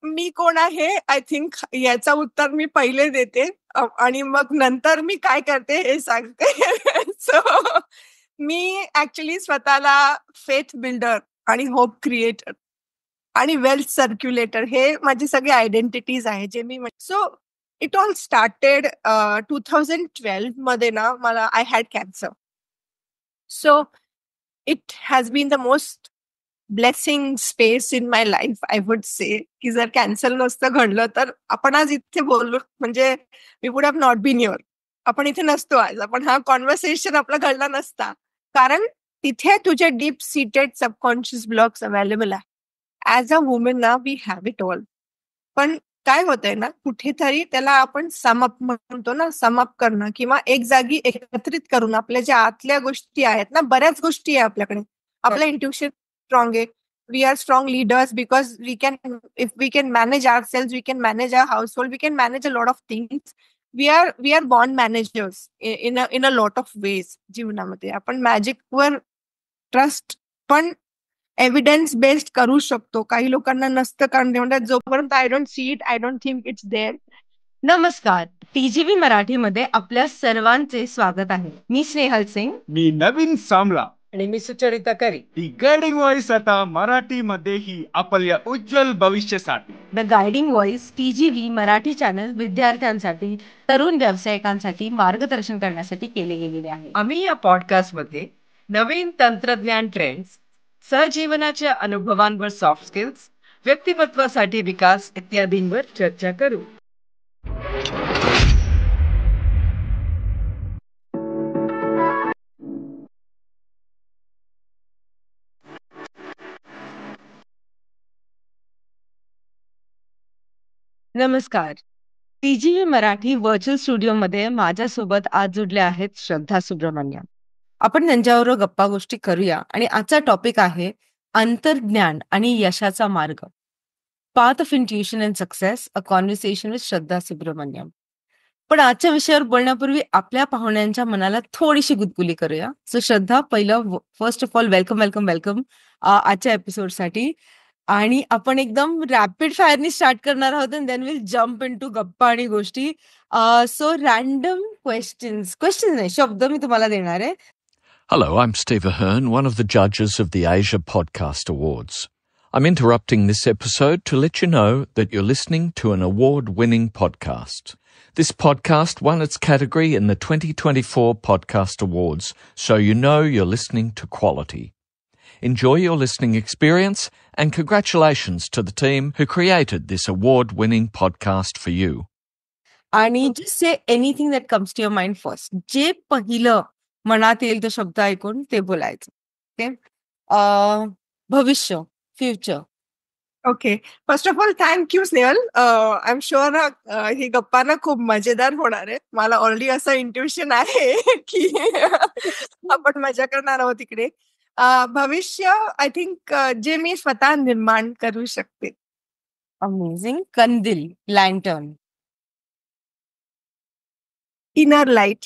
मी कोण आहे I think याचं उत्तर मी पहिले देते आणि मग नंतर मी काय करते हे सांगते. सो मी ऍक्च्युली स्वतःला फेथ बिल्डर आणि होप क्रिएटर आणि वेल्थ सर्क्युलेटर हे माझी सगळी आयडेंटिटीज आहे जे मी सो इट ऑल स्टार्टेड 2012 मध्ये ना मला I had cancer. So it has been the most blessing space in my life I would say की जर कॅन्सर नसतं घडलं तर आपण आज इथे बोललो म्हणजे we would have not been your. आपण इथे नसतो आज, आपण हा कॉन्व्हर्सेशन आपला घडला नसता कारण तिथे तुझे deep seated subconscious blocks available आहे. ऍज अ वुमन ना वी हॅव इट ऑल. पण काय होतंय ना कुठेतरी त्याला आपण समअप म्हणतो ना, समअप करणं किंवा एक जागी एकत्रित करून आपल्या ज्या आतल्या गोष्टी आहेत ना, बऱ्याच गोष्टी आहे आपल्याकडे. आपलं इंट्युशन स्ट्रॉंग आहे. We are strong leaders because if we can manage ourselves, we can manage our household, we can manage a lot of things. We are born managers in a lot of ways जीवनामध्ये. आपण magic वर trust पण evidence based करू शकतो. काही लोकांना नसतं कारण ते म्हणतात जोपर्यंत I don't see it I don't think it's there. नमस्कार, टीजीव्ही मराठीमध्ये आपल्या सर्वांचे स्वागत आहे. मी स्नेहल सिंग. मी नवीन सामला. आणि मी Sucharita Kari. The guiding voice आता मराठीमध्येही आपल्या उज्ज्वल भविष्यासाठी. The guiding voice TGV Marathi channel विद्यार्थ्यांसाठी, तरुण व्यावसायिकांसाठी मार्गदर्शन करण्यासाठी केले गेलेले आहे. आम्ही या पॉडकास्टमध्ये नवीन तंत्रज्ञान ट्रेंड्स, सहजीवनाच्या अनुभवांवर सॉफ्ट स्किल्स, व्यक्तिमत्वासाठी विकास इत्यादींवर चर्चा करू. नमस्कार, टीजीव्ही मराठी व्हर्च्युअल स्टुडिओमध्ये माझ्यासोबत आज जुडल्या आहेत श्रद्धा सुब्रमण्यम. आपण त्यांच्याबरोबर गप्पा गोष्टी करूया आणि आजचा टॉपिक आहे अंतर्ज्ञान आणि यशाचा मार्ग. Path of intuition and success, a conversation with Shraddha Subramaniam. पण आजच्या विषयावर बोलण्यापूर्वी आपल्या पाहुण्यांच्या मनाला थोडीशी गुदगुली करूया. सो श्रद्धा, पहिलं first of all welcome welcome welcome आजच्या एपिसोडसाठी. आणि आपण एकदम रॅपिड फायरनी स्टार्ट करणार आहोत आणि देन विल जम्प इन टू गप्पा आणि गोष्टी. सो रॅन्डम क्वेश्चन्स नाही, शब्द मी तुम्हाला देणार आहे. Hello, I'm Steve Ahern, one of the judges of the Asia Podcast Awards. I'm interrupting this episode to let you know that you're listening to an award-winning podcast. This podcast won its category in the 2024 Podcast Awards, so you know you're listening to quality. Enjoy your listening experience and congratulations to the team who created this award-winning podcast for you. आणि just say anything that comes to your mind first. जे पहिलं मनात येईल तो शब्द ऐकून ते बोलायचं. ओके, भविष्य, future. Okay, first of all thank you Snehal. I am sure ही गप्पा ना खूप मजेदार होणार आहे. मला ऑलरेडी असं इंट्युशन आहे की आपण मजा करणार आहोत इकडे. भविष्य आय थिंक जे मी स्वतः निर्माण करू शकते. अमेझिंग. कंदील, लँटर्न. Inner light.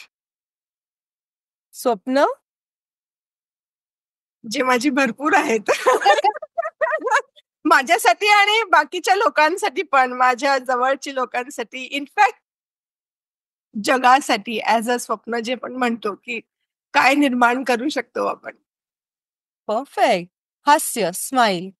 स्वप्न, जे माझी भरपूर आहेत. माझ्यासाठी आणि बाकीच्या लोकांसाठी पण, माझ्या जवळच्या लोकांसाठी, इनफॅक्ट जगासाठी ऍज अ स्वप्न जे पण म्हणतो की काय निर्माण करू शकतो आपण. परफेक्ट. हास्य, स्माइल.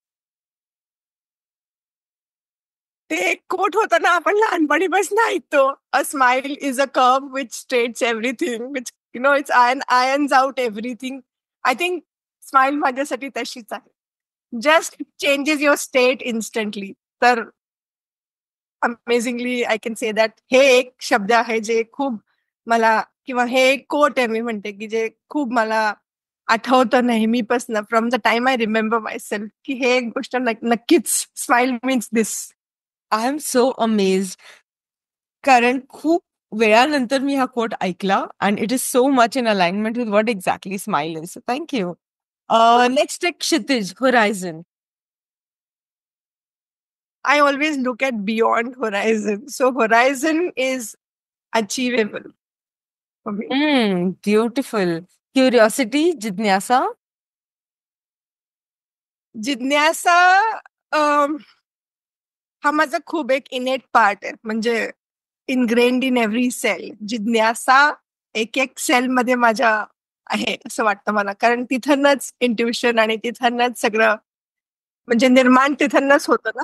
ते एक कोट होतं ना, आपण लहानपणीपासून ऐकतो, a smile is a curve which straights everything, which it's irons out everything. I think smile माझ्यासाठी तशीच आहे. Just changes your state instantly. तर amazingly I can say that हे एक शब्द आहे जे खूप मला, किंवा हे एक कोट आहे मी म्हणते की जे खूप मला आठवतं नेहमीपासून, from the time I remember myself, की हे एक गोष्ट नक्कीच smile means this. I am so amazed, कारण खूप वेळानंतर मी हा कोट ऐकला and it is so much in alignment with what exactly smile is. Thank you. Next एक क्षितिज, horizon. I always look at beyond horizon. So horizon is achievable for me. Beautiful. Curiosity, जिज्ञासा. जिज्ञासा हा माझा खूप एक इनेट पार्ट आहे, म्हणजे इनग्रेन्ड इन एव्हरी सेल. जिज्ञासा एक एक सेल मध्ये माझ्या आहे असं वाटतं मला, कारण तिथूनच इंट्युशन आणि तिथूनच सगळं म्हणजे निर्माण तिथूनच होतं ना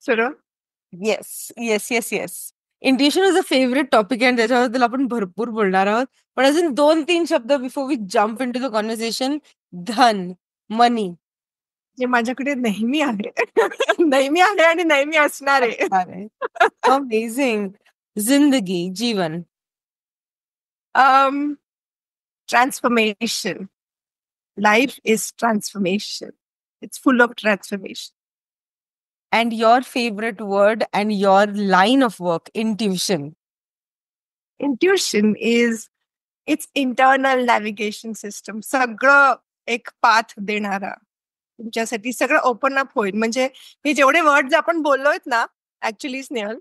सगळं. Yes, yes, yes, yes. Intuition is a favourite topic आणि त्याच्याबद्दल आपण भरपूर बोलणार आहोत. पण अजून 2-3 शब्द before we jump into the द कॉन्व्हर्सेशन. धन, मनी जे माझ्याकडे नेहमी आहे. नेहमी आहे आणि नेहमी असणार आहे. आहे. अमेझिंग. जिंदगी, जीवन. Transformation. Life is transformation. It's full of transformation. And your favorite word and your line of work, intuition. Intuition is its internal navigation system. सगळं एक पाथ देणारा तुमच्यासाठी सगळं ओपन अप होईल. म्हणजे हे जेवढे वर्ड्स आपण बोललोय ना ऍक्च्युली स्नेहल,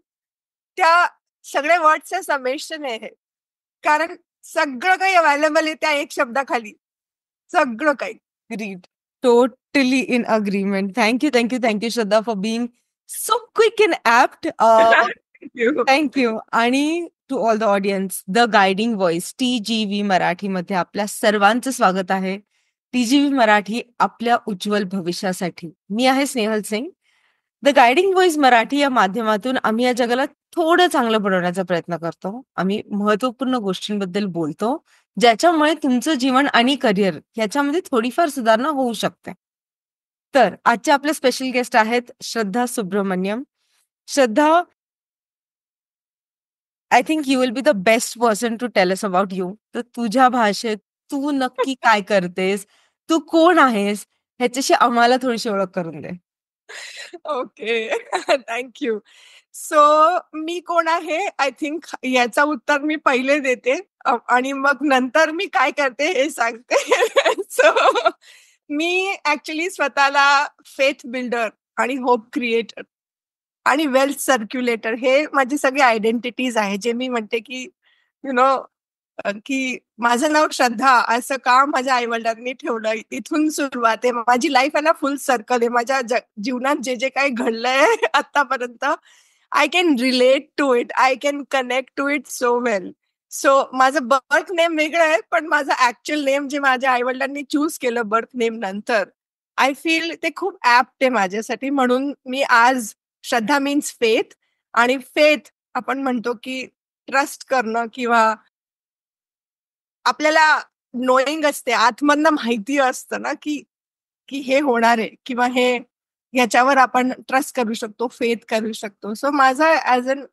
त्या सगळ्या वर्ड्सचं समेशन आहे हे. कारण सगळं काही अवेलेबल आहे त्या एक शब्दाखाली. सगळं काही. Agreed. Totally in agreement. Thank you, thank you, thank you, Shraddha, for being so quick and apt. Thank you. आणि to all the audience, the guiding voice TGV मराठीमध्ये आपल्या सर्वांचं स्वागत आहे. TGV मराठी आपल्या उज्ज्वल भविष्यासाठी. मी आहे Snehal Singh. The guiding voice Marathi या माध्यमातून आम्ही या जगाला थोडं चांगलं बनवण्याचा प्रयत्न करतो. आम्ही महत्वपूर्ण गोष्टींबद्दल बोलतो, ज्याच्यामुळे तुमचं जीवन आणि करिअर याच्यामध्ये थोडीफार सुधारणा होऊ शकते. तर आजचे आपले स्पेशल गेस्ट आहेत Shraddha Subramaniam. Shraddha, I think you will be the best person to tell us about you. तर तुझ्या भाषेत तू नक्की काय करतेस, तू कोण आहेस, ह्याच्याशी आम्हाला थोडीशी ओळख करून दे. ओके. थँक्यू. सो मी कोण आहे, आय थिंक याचं उत्तर मी पहिले देते आणि मग नंतर मी काय करते हे सांगते. सो मी ऍक्च्युली स्वतःला फेथ बिल्डर आणि होप क्रिएटर आणि वेल्थ सर्क्युलेटर हे माझी सगळी आयडेंटिटीज आहे. जे मी म्हणते की नो की माझं नाव श्रद्धा असं का माझ्या आईवडिलांनी ठेवलं, इथून सुरुवात आहे. माझी लाईफ आहे ना फुल सर्कल आहे. माझ्या जीवनात जे जे काही घडलंय आतापर्यंत, I can relate to it, I can connect to it so well. So माझं बर्थ नेम वेगळं आहे, पण माझं ऍक्च्युअल नेम जे माझ्या आईवडिलांनी चूज केलं बर्थ नेम नंतर, आय फील ते खूप ऍप्ट आहे माझ्यासाठी. म्हणून मी आज श्रद्धा मीन्स फेथ, आणि फेथ आपण म्हणतो की ट्रस्ट करणं किंवा आपल्याला नोईंग असते, आतमधनं माहिती असतं ना की की हे होणार आहे किंवा हे ह्याच्यावर आपण ट्रस्ट करू शकतो, फेथ करू शकतो. सो माझं ऍज अन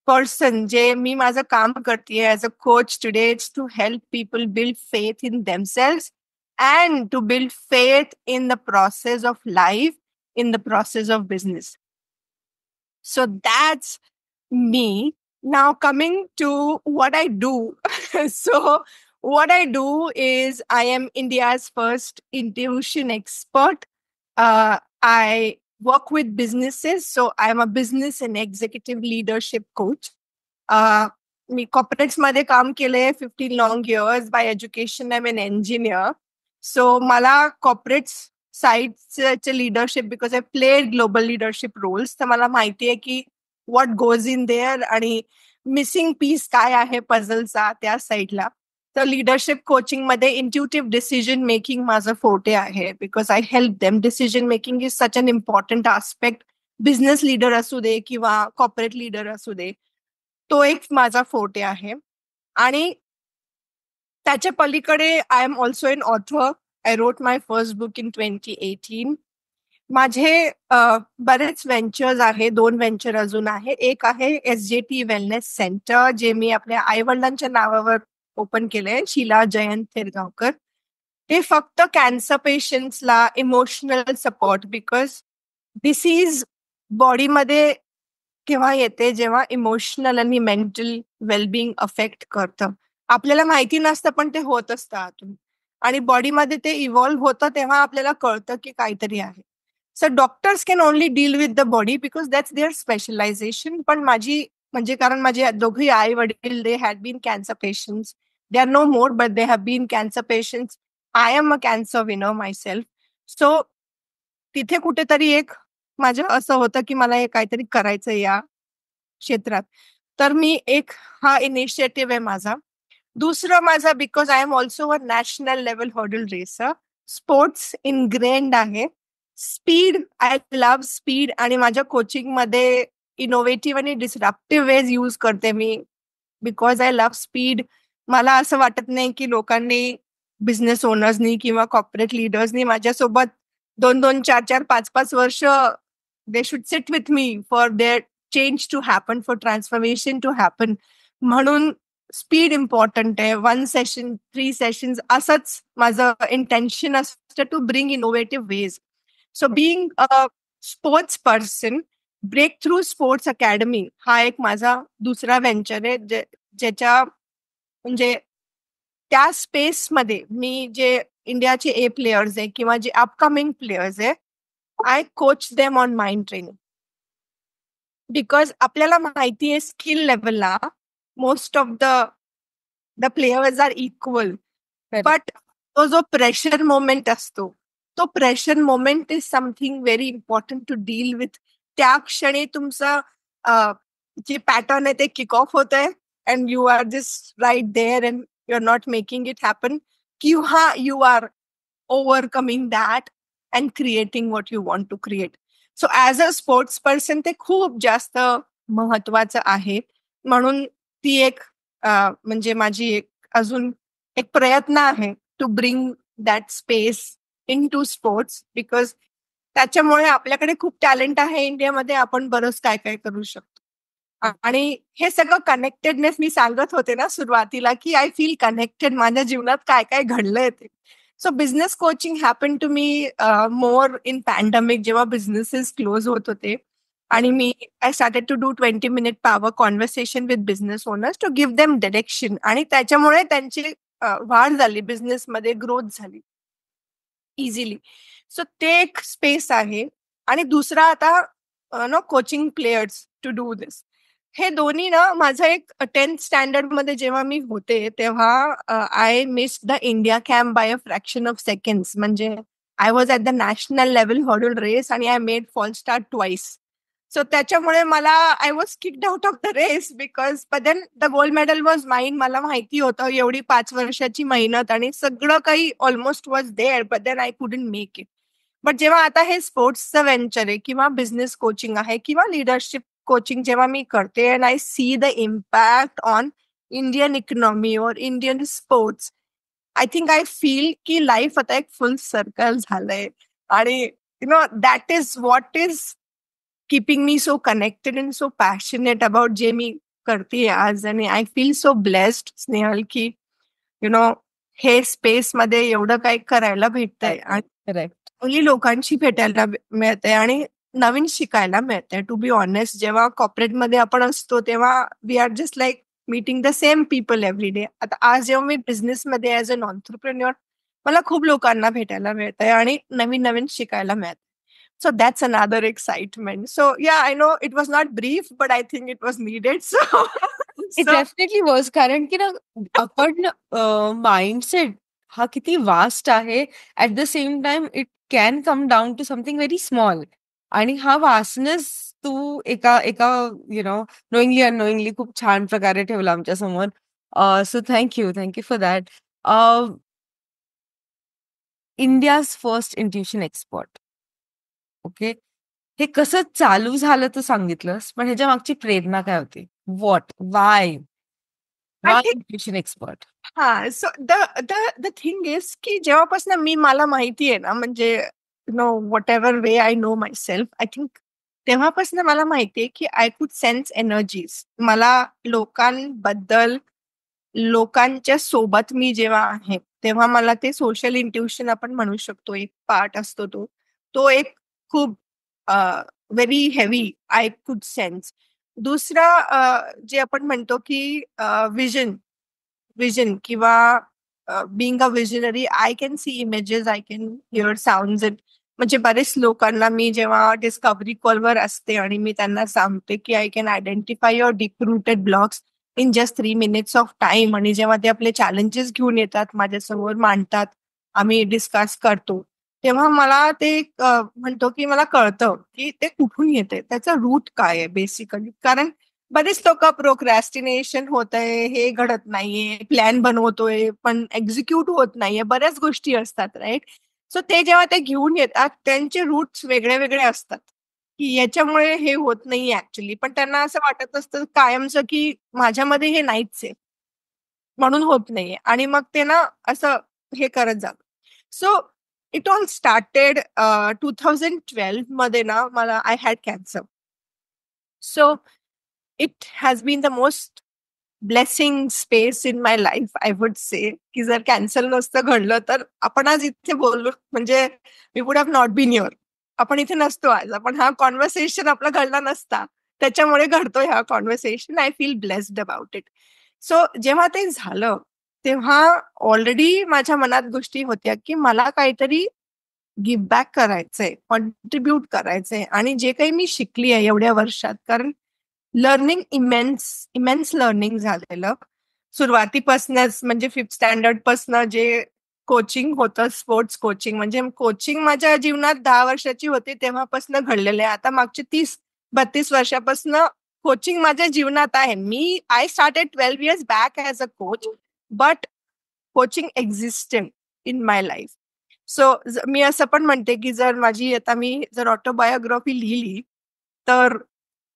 पर्सन जे मी माझं काम करते as a coach today, it's to help people build faith in themselves and to build faith in the process of life, in the process of business. So that's me. Now coming to what I do. So what I do is I am India's first intuition expert. I work with businesses. So I'm a business and executive leadership coach. Me corporates मध्ये काम केलंय 15 long years. By education I'm an engineer. So मला corporates साईडचे leadership, because I played global leadership roles, तर मला माहिती आहे की व्हॉट गोज इन देअर आणि मिसिंग पीस काय आहे पझलचा त्या साईडला. तर लिडरशिप कोचिंग मध्ये इंट्युटिव्ह डिसिजन मेकिंग माझं फोर्टे आहे, because I help them. Decision making is such an important aspect. Business leader असू दे किंवा कॉर्पोरेट लीडर असू दे, तो एक माझा फोर्टे आहे. आणि त्याच्या पलीकडे I am also an author. I wrote my first book in 2018. माझे बरेच व्हेंचर्स आहे, 2 व्हेंचर अजून आहे. एक आहे SJT वेलनेस सेंटर, जे मी आपल्या आईवडिलांच्या नावावर ओपन केलंय, शीला जयंत थेरगावकर. ते फक्त कॅन्सर पेशंट्सला इमोशनल सपोर्ट, बिकॉज डिसीज बॉडीमध्ये केव्हा येते, जेव्हा इमोशनल आणि मेंटल वेलबिंग अफेक्ट करतं. आपल्याला माहिती नसतं पण ते होत असतं आतून, आणि बॉडीमध्ये ते इव्हॉल्व्ह होतं तेव्हा आपल्याला कळतं की काहीतरी आहे. So doctors can only deal with the body because that's their specialisation. पण माझी म्हणजे कारण माझे दोघे आई वडील they had been cancer patients. They are no more but they have been cancer patients. I am a cancer winner myself. So तिथे कुठेतरी एक माझं असं होतं की मला हे काहीतरी करायचं या क्षेत्रात. तर मी एक हा इनिशिएटिव्ह आहे माझा. दुसरं माझं because I am also a national level hurdle racer. Sports ingrained आहे. स्पीड, आय लव्ह स्पीड आणि माझ्या कोचिंगमध्ये इनोव्हेटिव्ह आणि डिस्रप्टिव्ह वेज यूज करते मी. Because I love speed. मला असं वाटत नाही की लोकांनी, बिझनेस ओनर्सनी किंवा कॉर्पोरेट लीडर्सनी माझ्यासोबत 2-2, 4-4, 5-5 वर्ष they should sit with me for their change to happen, for transformation to happen. म्हणून स्पीड इम्पॉर्टंट आहे. 1 सेशन, 3 सेशन्स असंच माझं इंटेन्शन असतं to bring innovative ways. So being a sports person, breakthrough sports academy हा एक माझा दुसरा venture आहे, ज्याच्या म्हणजे त्या स्पेसमध्ये मी जे इंडियाचे ए प्लेयर्स आहे किंवा जे अपकमिंग प्लेयर्स आहे, I coach them on mind training. Because आपल्याला माहिती आहे स्किल लेवलला most of the players are equal. Correct. But तो जो प्रेशर मोमेंट असतो, तो pressure moment is something very important to deal with. त्या क्षणी तुमचं जे पॅटर्न आहे ते किक ऑफ होत आहे and you are just right there and you are not making it happen, किंवा you are overcoming that and creating what you want to create. So as a sports person ते खूप जास्त महत्वाचं आहे. म्हणून ती एक म्हणजे माझी एक अजून एक प्रयत्न आहे to bring that space into sports. Because त्याच्यामुळे आपल्याकडे खूप टॅलेंट आहे इंडियामध्ये, आपण बरंच काय काय करू शकतो. आणि हे सगळं कनेक्टेडनेस मी सांगत होते ना सुरुवातीला, की आय फील कनेक्टेड. माझ्या जीवनात काय काय घडलंय ते. So business coaching happen to me more in pandemic, जेव्हा बिझनेसेस क्लोज होत होते. आणि मी I started to do 20 minute power conversation with business owners to give them direction. आणि त्याच्यामुळे त्यांची वाढ झाली, बिझनेसमध्ये ग्रोथ झाली इझिली. सो ते एक स्पेस आहे. आणि दुसरा आता no coaching players to do this. हे दोन्ही ना माझं एक 10th स्टँडर्ड मध्ये जेव्हा मी होते तेव्हा I miss the India camp by a fraction of seconds. म्हणजे I was at the national level hurdle race आणि I made fall start twice. So त्याच्यामुळे मला I was kicked out of the race because but then the gold medal was mine. मला माहिती होतं एवढी 5 वर्षाची मेहनत आणि सगळं काही almost was there, but then I couldn't make it. But जेव्हा आता हे स्पोर्ट्सचं व्हेंचर आहे किंवा बिझनेस कोचिंग आहे किंवा लिडरशिप कोचिंग जेव्हा मी करते and I see the impact on Indian economy और Indian sports, I think I feel की लाईफ आता एक फुल सर्कल झालंय. आणि you know that is what is keeping me so connected and so passionate about जे मी करते आज. आणि I feel so blessed Snehal की यु नो हे स्पेसमध्ये एवढं काही करायला भेटतंय आणि करेक्ट. चांगली लोकांशी भेटायला मिळतंय आणि नवीन शिकायला मिळतंय. टू बी ऑनेस्ट, जेव्हा कॉर्पोरेटमध्ये आपण असतो तेव्हा we are just like meeting the same people every day. आता आज जेव्हा मी बिझनेसमध्ये ॲज अन ऑन्टरप्रेन्युअर, मला खूप लोकांना भेटायला मिळतंय आणि नवीन नवीन शिकायला मिळतंय. So that's another excitement. So yeah, I know it was not brief but I think it was needed. So it definitely was. कारण की ना आपण माइंडसेट हा किती वास्ट आहे. At the same time it can come down to something very small. आणि हा vastness तू एका एका नोईंगली अननोईंगली खूप छान प्रकारे ठेवला आमच्या समोर. So thank you for that. India's first intuition expert. Okay, हे कसं चालू झालं तू सांगितलंस, पण ह्याच्या मागची प्रेरणा काय होती? What, Y think- intuition expert? हा, सो द थिंग इज की जेव्हापासून मला माहिती आहे ना, म्हणजे know what ever way I know my self, I think तेव्हापासून मला माहिती आहे की आय कुड सेन्स एनर्जीज. मला लोकांबद्दल, लोकांच्या सोबत मी जेव्हा आहे तेव्हा मला ते सोशल इंट्युशन आपण म्हणू शकतो, एक पार्ट असतो तो एक खूप very heavy I could sense. दुसरा जे आपण म्हणतो की विजन किंवा being a visionary, I can see images, I can hear sounds. म्हणजे बरेच लोकांना मी जेव्हा डिस्कव्हरी कॉलवर असते आणि मी त्यांना सांगते की I can identify your deep rooted blocks in just 3 minutes of time. आणि जेव्हा ते आपले चॅलेंजेस घेऊन येतात, माझ्यासमोर मांडतात, आम्ही डिस्कस करतो, तेव्हा मला ते म्हणतो की मला कळतं की ते कुठून येते, त्याचा रूट काय आहे बेसिकली. कारण बरेच लोक प्रोक्रॅस्टिनेशन होत आहे, हे घडत नाहीये, प्लॅन बनवतोय पण एक्झिक्यूट होत नाहीये, बऱ्याच गोष्टी असतात राईट. सो ते जेव्हा ते घेऊन येतात त्यांचे रूट्स वेगळे वेगळे असतात की याच्यामुळे हे होत नाही ऍक्च्युली, पण त्यांना असं वाटत असतं कायमचं की माझ्यामध्ये हे नाहीच आहे म्हणून होत नाहीये, आणि मग ते ना असं हे करत जात. सो इट ऑल स्टार्टेड 2012 मध्ये ना मला I had cancer. So it has been the most blessing space in my life I would say, की जर कॅन्सर नसतं घडलं तर आपण आज इथे बोललो, म्हणजे we would have not been here. आपण इथे नसतो आज, आपण हा कॉन्व्हर्सेशन आपला घडला नसता, त्याच्यामुळे घडतोय हा conversation. I feel blessed about it. So जेव्हा ते झालं तेव्हा ऑलरेडी माझ्या मनात गोष्टी होत्या की मला काहीतरी गिव्ह बॅक करायचंय, कॉन्ट्रीब्यूट करायचंय, आणि जे काही मी शिकली आहे एवढ्या वर्षात, कारण लर्निंग इमेन्स इमेन्स लर्निंग झालेलं सुरुवातीपासूनच, म्हणजे 5th स्टँडर्ड पासून जे कोचिंग होतं, स्पोर्ट्स कोचिंग, म्हणजे कोचिंग माझ्या जीवनात 10 वर्षाची होती तेव्हापासून घडलेलं आहे. आता मागचे 30-32 वर्षापासून कोचिंग माझ्या जीवनात आहे. I started 12 years back as a coach, but coaching existed in my life. So मी असं पण म्हणते की आता मी जर ऑटोबायोग्राफी लिहिली तर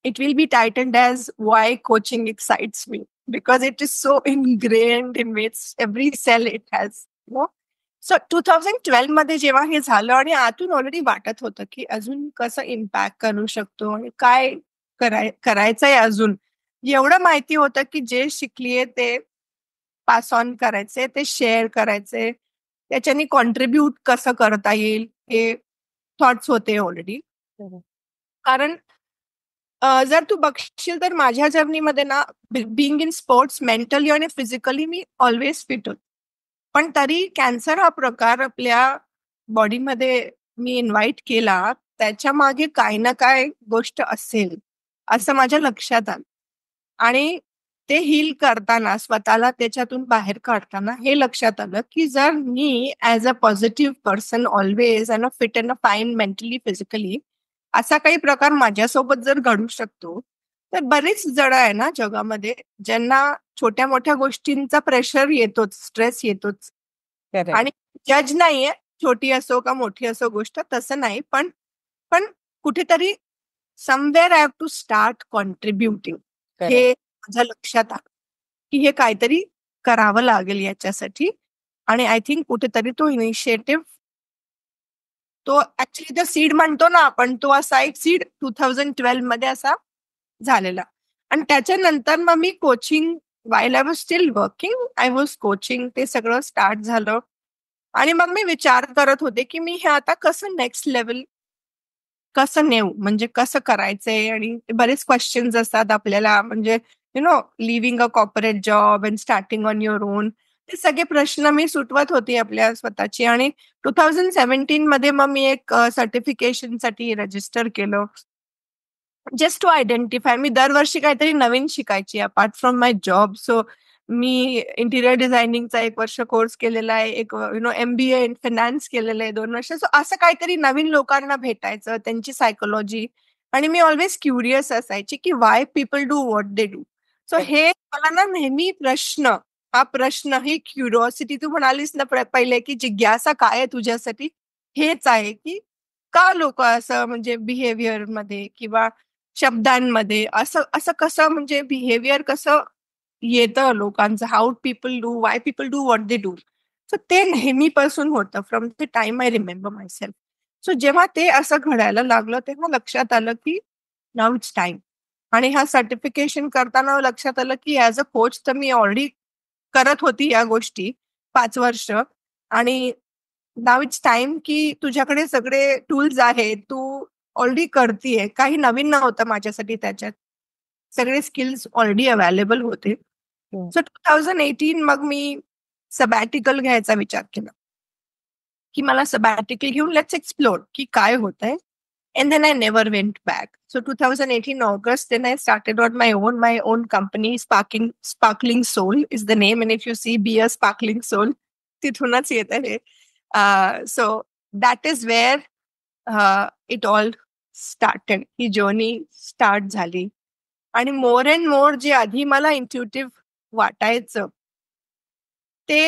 it will be titled as why coaching excites me, because it is so ingrained in its every cell it has, you know. So 2012 मध्ये जेव्हा हे झालं आणि आतून ऑलरेडी वाटत होतं की अजून कसं इम्पॅक्ट करू शकतो आणि काय करायचंय अजून. एवढं माहिती होतं की जे शिकलीये ते पास ऑन करायचे, ते शेअर करायचे, त्याच्यानी कॉन्ट्रीब्यूट कसं करता येईल हे थॉट्स होते ऑलरेडी. कारण जर तू बघशील तर माझ्या जर्नीमध्ये ना बिंग इन स्पोर्ट्स मेंटली आणि फिजिकली मी ऑलवेज फिट होते. पण तरी कॅन्सर हा प्रकार आपल्या बॉडीमध्ये मी इन्व्हाइट केला, त्याच्या मागे काही ना काय गोष्ट असेल असं माझ्या लक्षात आलं. आणि ते हील करताना, स्वतःला त्याच्यातून बाहेर काढताना हे लक्षात आलं की जर मी as a positive person always and a fit and a fine mentally physically असा काही प्रकार माझ्यासोबत जर घडू शकतो, तर बरेच जण आहे ना जगामध्ये ज्यांना छोट्या मोठ्या गोष्टींचा प्रेशर येतोच, स्ट्रेस येतोच. करेक्ट. आणि जज नाहीये, छोटी असो का मोठी असो गोष्ट, तसं नाही. पण पण कुठेतरी somewhere I have to start contributing. हे माझ्या लक्षात आलं की हे काहीतरी करावं लागेल याच्यासाठी. आणि आय थिंक कुठेतरी तो इनिशिएटिव्ह, तो ऍक्च्युली तो सीड म्हणतो ना आपण, तो असा एक सीड 2012 मध्ये असा झालेला. आणि त्याच्यानंतर मग मी coaching, while I was still working, I was coaching, ते सगळं स्टार्ट झालं. आणि मग मी विचार करत होते की मी हे आता कसं नेक्स्ट लेवल कसं नेऊ, म्हणजे कसं करायचंय. आणि बरेच क्वेश्चन्स असतात आपल्याला, म्हणजे living a corporate job and starting on your on, ते सगळे प्रश्न मी सुटवत होती आपल्या स्वतःची. आणि 2017 मध्ये मग मी एक सर्टिफिकेशनसाठी रजिस्टर केलं, जस्ट टू आयडेंटिफाय. मी दरवर्षी काहीतरी नवीन शिकायची apart from my job. So मी इंटिरियर डिझायनिंगचा 1 वर्ष कोर्स केलेला आहे, एक MBA इन फायनान्स केलेलं आहे 2 वर्ष. सो असं काहीतरी नवीन लोकांना भेटायचं, त्यांची सायकोलॉजी. आणि मी ऑलवेज क्युरियस असायची की Y people do what they do. So हे मला ना नेहमी हा प्रश्न, ही क्युरिओसिटी, तू म्हणालीस ना पहिले की जिज्ञासा काय आहे तुझ्यासाठी, हेच आहे की का लोक असं, म्हणजे बिहेवियर मध्ये किंवा शब्दांमध्ये असं असं कसं, म्हणजे बिहेवियर कसं येतं लोकांचं, how people do, Y people do what they do. So ते नेहमीपासून होतं, from the time I remember myself. So जेव्हा ते असं घडायला लागलं तेव्हा लक्षात आलं की नाऊ इट्स टाइम. आणि हा सर्टिफिकेशन करताना लक्षात आलं की ॲज अ कोच तर मी ऑलरेडी करत होती या गोष्टी 5 वर्ष. आणि नाऊ इट्स टाइम की तुझ्याकडे सगळे टूल्स आहेत, तू ऑलरेडी करतीये, काही नवीन नव्हतं माझ्यासाठी त्याच्यात. सगळे स्किल्स ऑलरेडी अवेलेबल होते. सो 2018 मग मी सबॅटिकल घ्यायचा विचार केला, की मला सबॅटिकल घेऊन लेट्स एक्सप्लोर की काय होतंय. And then I never went back. So 2018 August, then I started on my own company, Sparkling Soul is the name. And if you see Be a Sparkling Soul, तिथूनच येत आहे. So that is where it all started. He journey start झाली. आणि more and more जे आधी मला इंट्युटिव्ह वाटायचं ते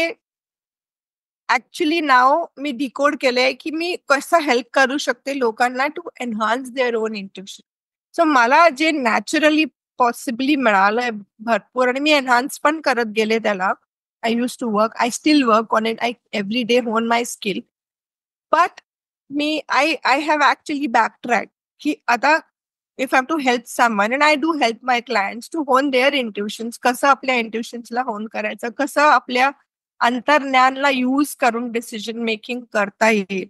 ऍक्च्युली नाव मी डिकोड केलंय की मी कसं हेल्प करू शकते लोकांना to enhance their own intuition. So मला जे नॅचरली पॉसिबली मिळालंय भरपूर, आणि मी एनहान्स पण करत गेले त्याला. I use to work, I still work on it, I every day hone my skill. But I have actually backtracked की आता if I have to help someone, and I do help my clients to hone their intuitions, कसं आपल्या इंट्युशन्सला होन करायचं, कसं आपल्या अंतर्ज्ञानला use करून डिसिजन मेकिंग करता येईल,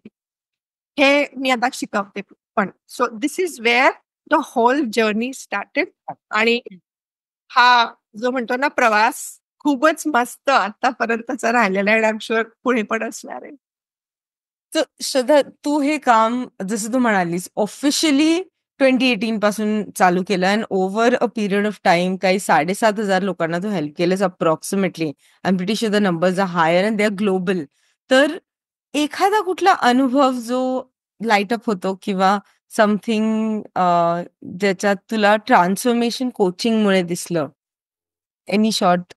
हे मी आता शिकवते पण. So this is where the whole journey started. आणि हा जो म्हणतो ना प्रवास खूपच मस्त आतापर्यंतचा राहिलेला आहे, आय एम शुअर पुढे पण असणार आहे. तर श्रद्धा, तू हे काम जसं तू म्हणालीस ऑफिशियली 2018 पासून चालू केलं and over a period of time काही 7,500 लोकांना तू हेल्प केलंस approximately. I am pretty sure the numbers are higher and they are global. तर एखादा कुठला अनुभव जो लाईट अप होतो किंवा समथिंग ज्याच्यात तुला ट्रान्सफॉर्मेशन कोचिंगमुळे दिसलं, एनी शॉर्ट?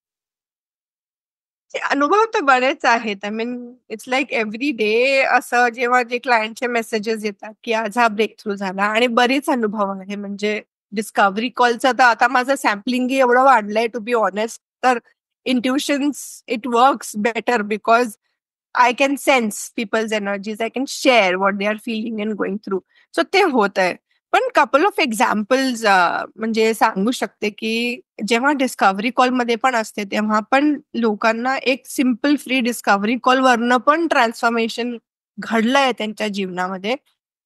अनुभव तर बरेच आहेत. I mean it's like every day असं जेव्हा जे क्लायंटचे मेसेजेस येतात की आज हा ब्रेक थ्रू झाला, आणि बरेच अनुभव आहे. म्हणजे डिस्कव्हरी कॉलचं तर आता माझं सॅम्पलिंग एवढं वाढलंय टू बी ऑनेस्ट. तर intuitions it works better because I can sense people's energies, I can share what they are feeling and going through. So ते होत आहे. पण कपल ऑफ एक्झाम्पल्स म्हणजे सांगू शकते की जेव्हा डिस्कव्हरी कॉलमध्ये पण असते तेव्हा पण लोकांना एक सिम्पल फ्री डिस्कव्हरी कॉल वरनं पण ट्रान्सफॉर्मेशन घडलंय त्यांच्या जीवनामध्ये.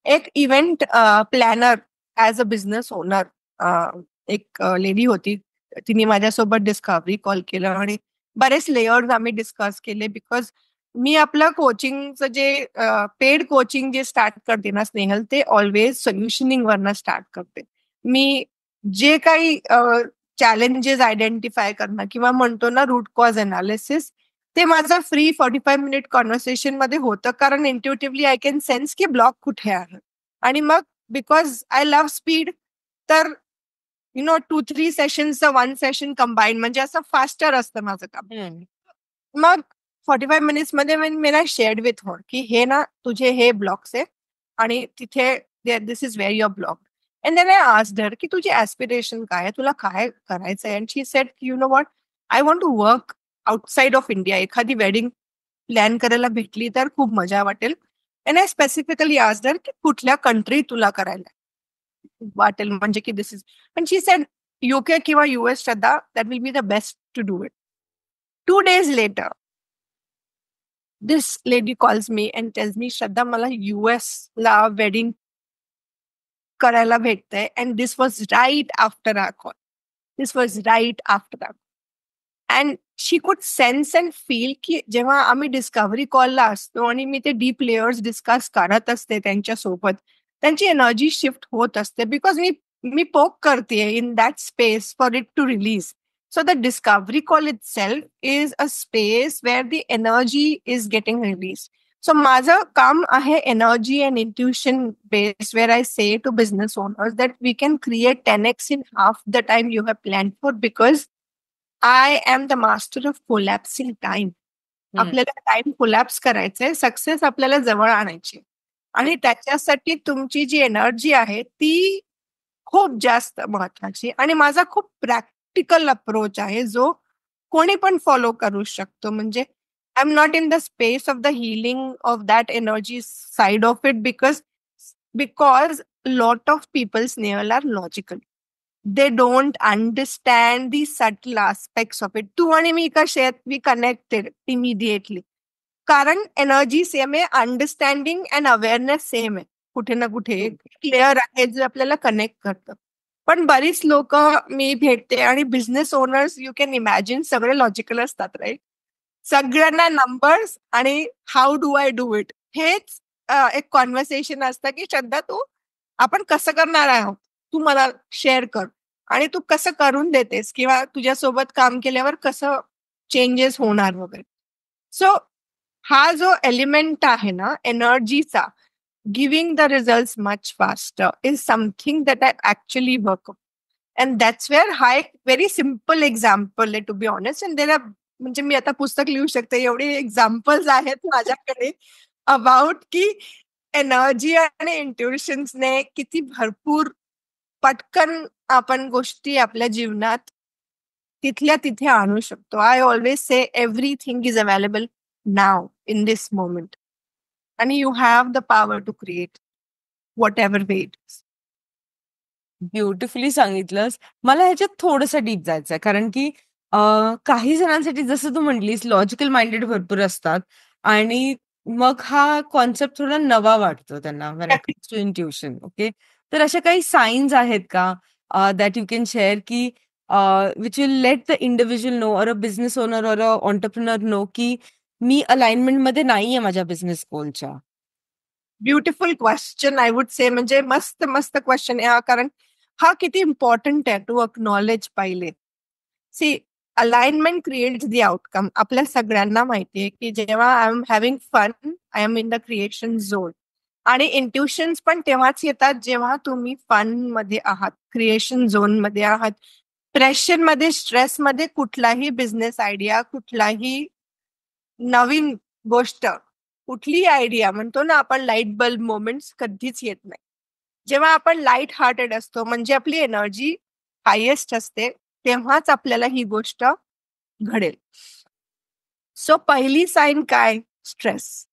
एक event planner as a business owner एक लेडी होती, तिने माझ्यासोबत डिस्कव्हरी कॉल केलं आणि बरेच लेयर्स आम्ही डिस्कस केले. बिकॉज मी आपलं कोचिंगचं जे पेड कोचिंग जे स्टार्ट करते ना स्नेहल, ते ऑलवेज सोल्युशनिंग वरनं स्टार्ट करते. मी जे काही चॅलेंजेस आयडेंटिफाय करणं किंवा म्हणतो ना रूट कॉज अनालिसिस, ते माझं फ्री 45 मिनिट कॉन्व्हर्सेशन मध्ये होतं. कारण इंट्युटिव्हली आय कॅन सेन्स की ब्लॉक कुठे आहे. आणि मग बिकॉज आय लव्ह स्पीड, तर 2-3 सेशनचं 1 सेशन कंबाईन, म्हणजे असं फास्टर असतं माझं काम. मग 45 मिनिट्स मध्ये मी ना शेअर्ड विथ हर की हे ना तुझे हे ब्लॉक्स आहे आणि तिथे this is where your block. And then I asked her की तुझी ऍस्पिरेशन काय आहे, तुला काय करायचं आहे. And she said you know what, I want to work outside of India. एखादी वेडिंग प्लॅन करायला भेटली तर खूप मजा वाटेल. And I specifically asked her की कुठल्या कंट्री तुला करायला वाटेल, म्हणजे की दिस इज. पण शी सेड UK किंवा US, श्रद्धा, that will be the best to do it. 2 days later this lady calls me and tells me, Shraddha, मला US ला वेडिंग करायला भेटतंय. and this was right after our call. This was right after our. and she could sense and feel की जेव्हा आम्ही discovery कॉलला असतो आणि मी ते डीप लेयर्स डिस्कस करत असते त्यांच्यासोबत, त्यांची एनर्जी शिफ्ट होत असते. बिकॉज मी पोक करते in that space for it to release. So the discovery call itself is a space where the energy is getting released. So माझं काम आहे energy and intuition based, where I say to business owners that we can create 10x in half the time you have planned for, because I am the master of collapsing time. आपल्याला time collapse करायचंय, success आपल्याला जवळ आणायची, आणि त्याच्यासाठी तुमची जी energy आहे ती खूप जास्त महत्वाची. आणि माझा खूप प्रॅक्टिकल अप्रोच आहे जो कोणी पण फॉलो करू शकतो. म्हणजे I am not in the space of the healing of that energy side of it, because lot of people Snehal are logical. They don't understand the subtle aspects of it. तू आणि मी कसे आहेत, वी कनेक्टेड इमिडिएटली, कारण energy same आहे, understanding and awareness same आहे. कुठे ना कुठे एक लेअर आहे जे आपल्याला कनेक्ट करतं. पण बरीच लोक मी भेटते आणि business owners, you can imagine, सगळे लॉजिकल असतात, राईट. सगळ्यांना नंबर्स आणि how do I do it, हेच एक कॉन्व्हर्सेशन असतं की श्रद्धा तू आपण कसं करणार आहोत, तू मला शेअर कर, आणि तू कसं करून देतेस, किंवा तुझ्यासोबत काम केल्यावर कसं चेंजेस होणार वगैरे. सो हा जो एलिमेंट आहे ना एनर्जीचा, giving the result much faster is something that I actually work. And that's where हा एक व्हेरी सिम्पल एक्झाम्पल आहे to be honest. And there are, म्हणजे मी आता पुस्तक लिहू शकते एवढे एक्झाम्पल्स आहेत माझ्याकडे अबाउट की एनर्जी आणि इंट्युशन्सने किती भरपूर पटकन आपण गोष्टी आपल्या जीवनात तिथल्या तिथे आणू शकतो. I always say everything is available now in this moment आणि you have the power to create whatever way it is. Beautifully सांगितलंस. मला ह्याच्यात थोडंसं डीप जायचंय, कारण की काही जणांसाठी जसं तू म्हटलीस लॉजिकल माइंडेड भरपूर असतात आणि मग हा कॉन्सेप्ट थोडा नवा वाटतो त्यांना when it comes to intuition. Okay, तर अशा काही साइन्स आहेत का दॅट यू कॅन शेअर की which will let the individual know or a business owner और अ एंटरप्रेन्योर नो की मी अलाइनमेंट मध्ये नाहीये माझ्या बिझनेस गोलच्या? Beautiful question I would say. म्हणजे मस्त मस्त क्वेश्चन आहे हा, कारण हा किती इम्पॉर्टंट आहे टू अक्नॉलेज पहिले. See, alignment creates the outcome. आपल्या सगळ्यांना माहितीये की जेव्हा I am having fun, I am in the creation zone. आणि इंट्युशन्स पण तेव्हाच येतात जेव्हा तुम्ही फन मध्ये आहात, क्रिएशन झोन मध्ये आहात. प्रेशर मध्ये, स्ट्रेस मध्ये कुठलाही बिझनेस आयडिया, कुठलाही नवीन गोष्ट, कुठलीही आयडिया म्हणतो ना आपण लाईट बल्ब मोमेंट्स कधीच येत नाही. जेव्हा आपण लाईट हार्टेड असतो म्हणजे आपली एनर्जी हायेस्ट असते, तेव्हाच आपल्याला ही गोष्ट घडेल. सो पहिली साईन काय? स्ट्रेस.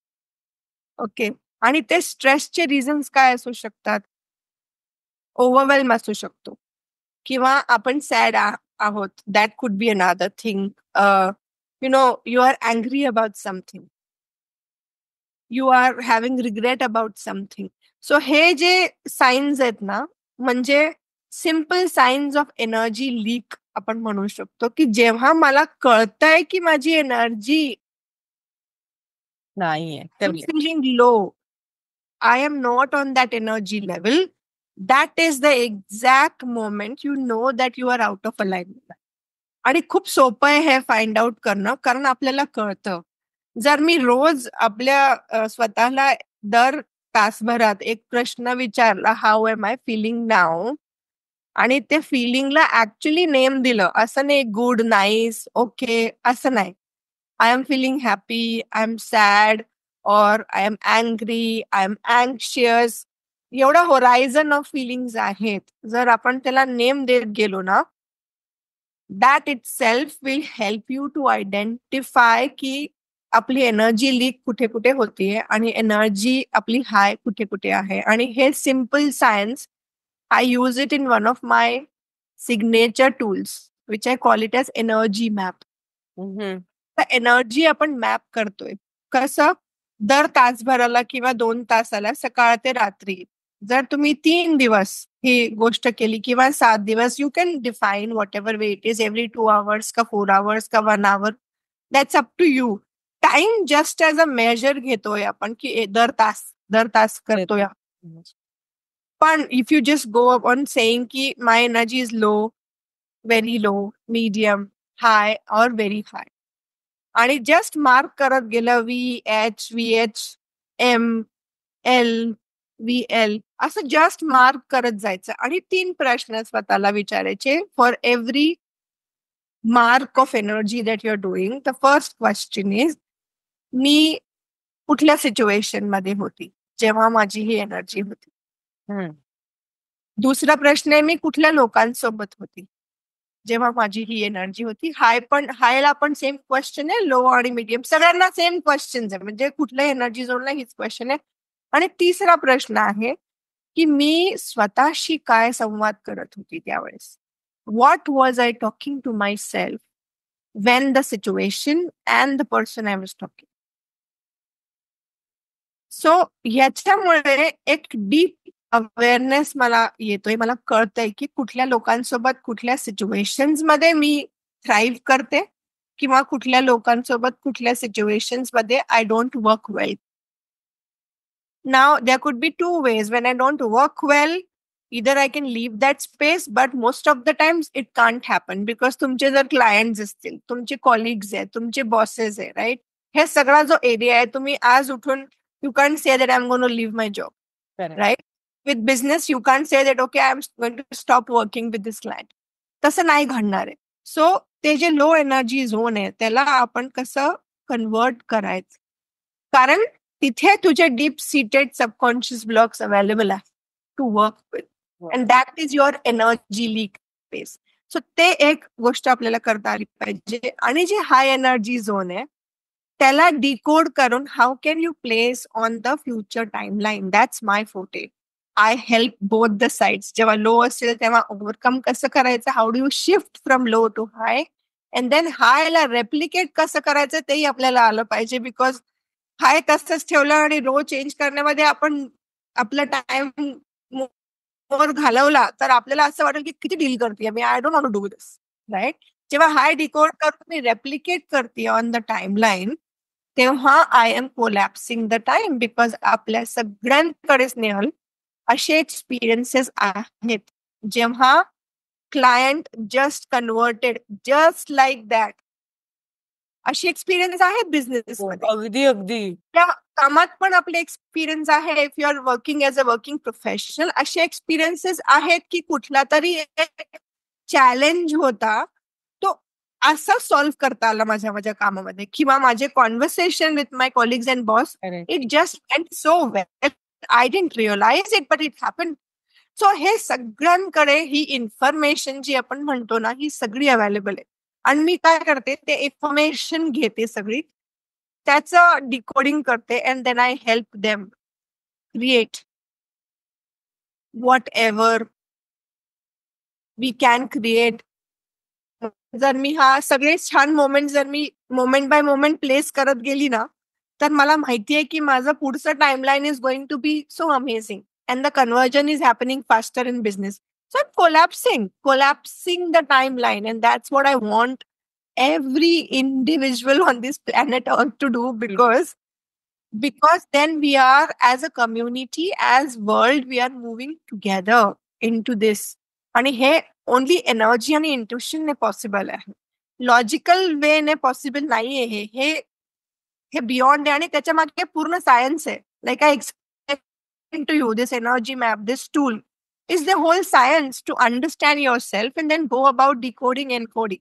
ओके, आणि ते स्ट्रेसचे रिझन्स काय असू शकतात? ओव्हरवेल्म असू शकतो किंवा आपण सॅड आहोत, that could be another thing. You know, you are angry about something, you are having regret about something. So हे जे साईन्स आहेत ना, म्हणजे simple signs of energy leak आपण म्हणू शकतो, की जेव्हा मला कळतंय की माझी एनर्जी नाहीये, कमी आहे. feeling low, I am not on that energy level, that is the exact moment you know that you are out of alignment. आणि खूप सोपं आहे हे फाइंड आउट करणं, कारण आपल्याला कळतं. जर मी रोज आपल्या स्वतःला दर तासभरात एक प्रश्न विचारला, how am I feeling now, आणि ते फिलिंगला ऍक्च्युअली नेम दिलं, असं नाही गुड, नाईस, ओके, असं नाही. I am feeling happy, I am sad, और I am angry, I am anxious. एवढा होरायझन ऑफ फिलिंग्स आहेत. जर आपण त्याला नेम देत गेलो ना, that itself will help you to identify की आपली एनर्जी लीक कुठे कुठे होतीये आणि एनर्जी आपली हाय कुठे कुठे आहे. आणि हे simple science I use it in one of my signature tools, which I call it as energy map. तर एनर्जी आपण मॅप करतोय कसं? दर तासभराला किंवा 2 तासाला, सकाळ ते रात्री. जर तुम्ही 3 दिवस ही गोष्ट केली किंवा 7 दिवस, you can define whatever way it is, every 2 hours का 4 hours का 1 hour, that's up to you. Time just as a measure घेतोय आपण की दर तास करतोय. पण if you just go on saying की my energy is low, very low, medium, high और व्हेरी हाय, आणि जस्ट मार्क करत गेलं VH, एम, एल, VL, असं जस्ट मार्क करत जायचं. आणि 3 प्रश्न स्वतःला विचारायचे for every mark of energy that you are doing. The first question is, मी कुठल्या सिच्युएशन मध्ये होती जेव्हा माझी ही एनर्जी होती? दुसरा प्रश्न आहे, मी कुठल्या लोकांसोबत होती जेव्हा माझी ही एनर्जी होती? हायला पण सेम क्वेश्चन आहे, लो आणि मीडियम सगळ्यांना सेम क्वेश्चन आहे, म्हणजे कुठल्या एनर्जी झोनला हीच क्वेश्चन आहे. आणि तिसरा प्रश्न आहे की मी स्वतःशी काय संवाद करत होती त्यावेळेस? What was I talking to myself when the situation and the person I was talking? So ह्याच्यामुळे एक डीप अवेअरनेस मला येतोय. मला कळतंय की कुठल्या लोकांसोबत, कुठल्या सिच्युएशन्स मध्ये मी थ्राईव्ह करते किंवा कुठल्या लोकांसोबत, कुठल्या सिच्युएशन्स मध्ये I don't work well. Now there could be 2 ways. When I don't work well, either I can leave that space, but most of the times it can't happen because तुमचे जर clients असतील, तुमचे colleagues आहेत, तुमचे bosses आहे, right, हे सगळा जो एरिया आहे, तुम्ही आज उठून you can't say that I am going to leave my job, right? With business you can't say that okay I am going to stop working with this client. तसं नाही घडणार आहे. सो ते जे लो एनर्जी झोन आहे त्याला आपण कसं कन्वर्ट करायचं, कारण तिथे तुझे deep seated subconscious blocks available आहे to work with, and that is your energy leak space. So ते एक गोष्ट आपल्याला करता आली पाहिजे. आणि जे हाय एनर्जी झोन आहे त्याला डिकोड करून how can you place on the future timeline, that's my forte. I help both the sides. जेव्हा लो असेल तेव्हा ओव्हरकम कसं करायचं, how do you shift from low to high, and then हायला replicate कसं करायचं तेही आपल्याला आलं पाहिजे. बिकॉज हाय तसंच ठेवलं आणि लो चेंज करण्यामध्ये आपण आपला टाइम वर घालवला तर आपल्याला असं वाटेल की किती डील करते मी, I don't want to do this, right? जेव्हा हाय डिकोड करून मी रेप्लिकेट करते ऑन द टाइमलाईन तेव्हा I am collapsing the time. Because आपल्या सगळ्यांकडे स्नेहल असे एक्सपिरियन्सेस आहेत जेव्हा client just converted just like that. अशी एक्सपिरियन्स आहेत बिझनेस मध्ये. अगदी अगदी त्या कामात पण आपले एक्सपिरियन्स आहे. If you are working as a working professional असे एक्सपिरियन्सेस आहेत की कुठला तरी चॅलेंज होता तो असा सॉल्व्ह करता आला माझ्या कामामध्ये, किंवा माझे conversation with my colleagues and boss, it just went so well. I didn't realise it but it happen. So हे सगळ्यांकडे ही इन्फॉर्मेशन जी आपण म्हणतो ना ही सगळी अवेलेबल आहे. आणि मी काय करते ते इन्फॉर्मेशन घेते सगळी, त्याचं डिकोडिंग करते, and then I help them create whatever we can create. जर मी हा सगळे छान मोमेंट जर मी मोमेंट बाय मोमेंट प्लेस करत गेली ना तर मला माहिती आहे की माझं पुढचं timeline is going to be so amazing and the conversion is happening faster in business. So I'm collapsing the timeline, and that's what I want every individual on this planet Earth to do, because then we are, as a community, as world, we are moving together into this. आणि हे only energy आणि intuition ने possible आहे, logical वे ने possible नाहीये. हे beyond आहे आणि त्याच्या मागे पूर्ण सायन्स आहे. Like I explain to you, this energy map, this tool is the whole science to understand yourself and then go about decoding and coding.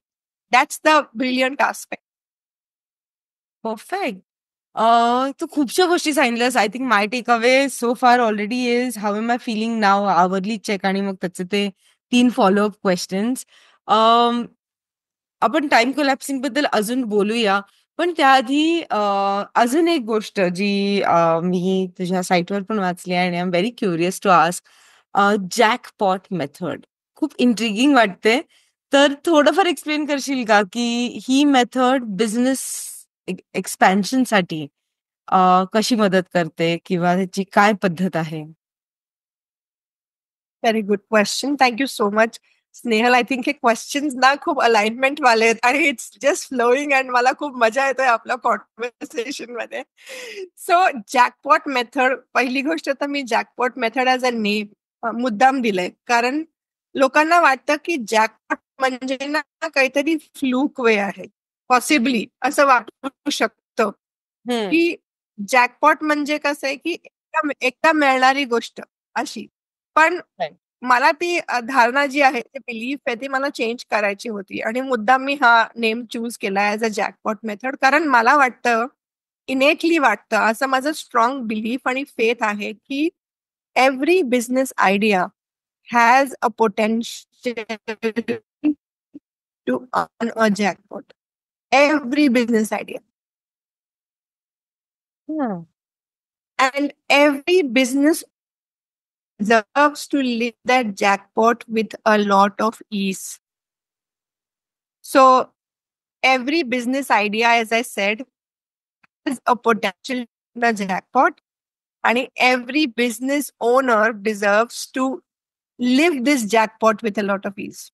That's the brilliant aspect. Perfect. तू खूपशा गोष्टी सांगितल्यास. I think my takeaway so far already is how am I feeling now, hourly check, आणि मग त्याचे ते 3 follow up questions. आपण time collapsing बद्दल अजून बोलूया, पण त्याआधी अजून एक गोष्ट जी मी तुझ्या साईटवर पण वाचली आणि I am very curious to ask. Jackpot method खूप इंट्रिगिंग वाटते, तर थोडंफार एक्सप्लेन करशील का की ही मेथड बिझनेस एक्सपॅन्शन साठी कशी मदत करते किंवा त्याची काय पद्धत आहे? Very good question. Thank you so much, Snehal. I think हे क्वेश्चन्स ना खूप अलाइनमेंट वाले आहेत आणि इट्स जस्ट फ्लोईंग अँड मला खूप मजा येतोय आपल्या कॉन्व्हर्सेशन मध्ये. सो जॅकपॉट मेथड, पहिली गोष्ट तर मी jackpot method as a name मुद्दाम दिलंय, कारण लोकांना वाटतं की जॅकपॉट म्हणजे ना काहीतरी फ्लूक वे आहे, पॉसिबली असं वाटू शकतं की जॅकपॉट म्हणजे कसं आहे की एकदा मिळणारी गोष्ट अशी. पण मला ती धारणा जी आहे, ते बिलीफ आहे, ती मला चेंज करायची होती आणि मुद्दाम मी हा नेम चूज केला ॲज अ जॅकपॉट मेथड. कारण मला वाटतं, इनेटली वाटतं, असं माझं स्ट्रॉंग बिलीफ आणि फेथ आहे की every business idea has a potential to earn a jackpot. Every business idea and every business deserves to live that jackpot with a lot of ease. So every business idea, as I said, has a potential in the jackpot, and every business owner deserves to live this jackpot with a lot of ease.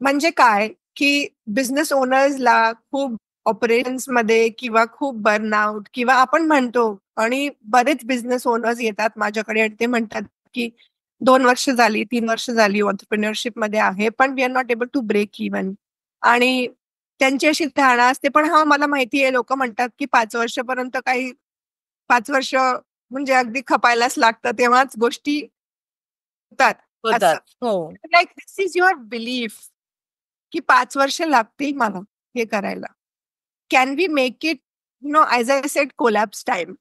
म्हणजे काय की business ओनर्सला खूप operations मध्ये किंवा खूप burnout, किंवा आपण म्हणतो, आणि बरेच बिझनेस ओनर्स येतात माझ्याकडे आणि ते म्हणतात की 2 वर्ष झाली, 3 वर्ष झाली ऑन्टरप्रिनरशिप मध्ये आहे, पण we are not able to break even, आणि त्यांची अशी धारणा असते. पण हा मला माहिती आहे, लोक म्हणतात की 5 वर्षापर्यंत काही 5 वर्ष म्हणजे अगदी खपायलाच लागतं, तेव्हाच गोष्टी होतात होतात. असं. हो. Like this is your belief की 5 वर्ष लागतील मला हे करायला. Can we make it as I said collapse time?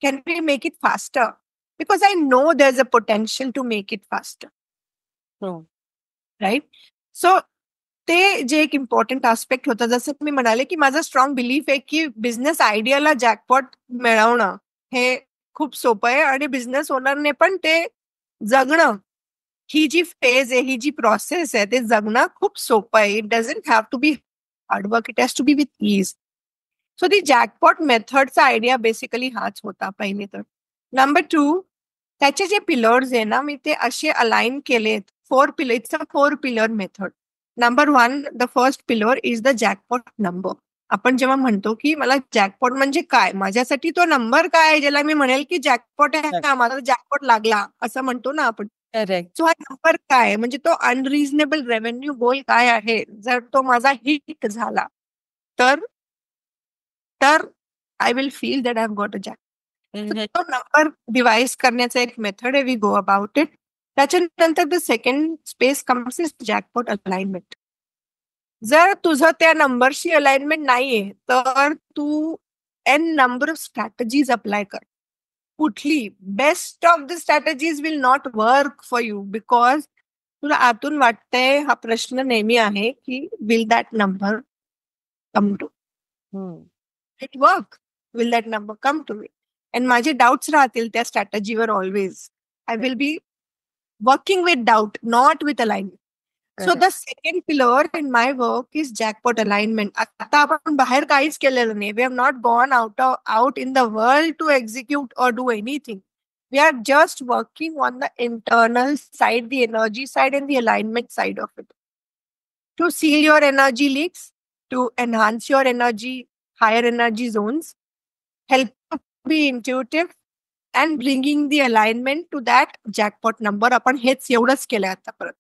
Can we make it faster? Because I know there is a potential to make it faster. हो. राईट? सो ते जे एक इम्पॉर्टंट आस्पेक्ट होतं, जसं मी म्हणाले की माझा स्ट्रॉंग बिलीफ आहे की बिझनेस आयडियाला जॅकपॉट मिळवणं हे खूप सोपं आहे आणि बिझनेस ओनरने पण ते जगणं, ही जी फेज आहे, ही जी प्रोसेस आहे, ते जगणं खूप सोपं आहे. It doesn't have to be hard work, it has to be with ease. So the jackpot मेथडचा आयडिया बेसिकली हाच होता पहिले तर. नंबर 2, त्याचे जे पिलर्स आहे ना, मी ते असे अलाइन केलेत. 4 pillar, it's a 4 pillar method. Number 1, the first pillar is the jackpot number. आपण जेव्हा म्हणतो की मला जॅकपॉट म्हणजे काय, माझ्यासाठी तो नंबर काय आहे, ज्याला मी म्हणेल की जॅकपॉट आहे, हा, मला जॅकपॉट लागला असं म्हणतो ना आपण. करेक्ट. सो हा नंबर काय आहे, म्हणजे तो अनरिझनेबल रेव्हेन्यू गोल काय आहे, जर तो माझा हिट झाला तर तर I will feel that I have got a jackpot. तो नंबर डिवाइस करण्याचा एक मेथड आहे, वी गो अबाउट इट. त्याच्यानंतर the second space comes is jackpot alignment. जर तुझं त्या नंबरशी अलाइनमेंट नाहीये, तर तू n number of strategies apply कर. कुठली best of the strategies will not work for you, because तुला आतून वाटतंय, हा प्रश्न नेहमी आहे की will that number come to it work, will that number come to me. And माझे डाऊट्स राहतील त्या स्ट्रॅटेजीवर always. I will be working with doubt, not with alignment. So the second pillar in my work is jackpot alignment. आता आपण बाहेर काहीच केलेलं नाही. We have not gone out in the world to execute or do anything. We are just working on the internal side, the energy side, and the alignment side of it. To seal your energy leaks, to enhance your energy, higher energy zones, help to be intuitive, and bringing the alignment to that jackpot number. आपण हेच एवढंच केलंय आतापर्यंत.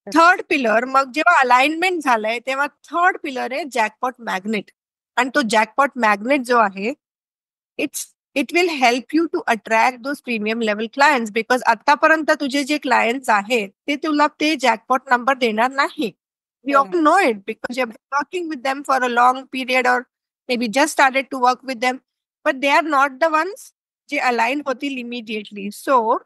Third pillar, मग जेव्हा alignment झालंय तेव्हा third pillar आहे जॅकपॉट मॅग्नेट. आणि तो जॅकपॉट मॅग्नेट जो आहे, it will help you to attract those premium level clients. Because आतापर्यंत तुझे जे क्लायंट्स आहेत ते तुला ते जॅकपॉट नंबर देणार नाही. We all know it because you are working with them for a long period or maybe just started to work with them, but they are not the ones जे align होतील immediately. So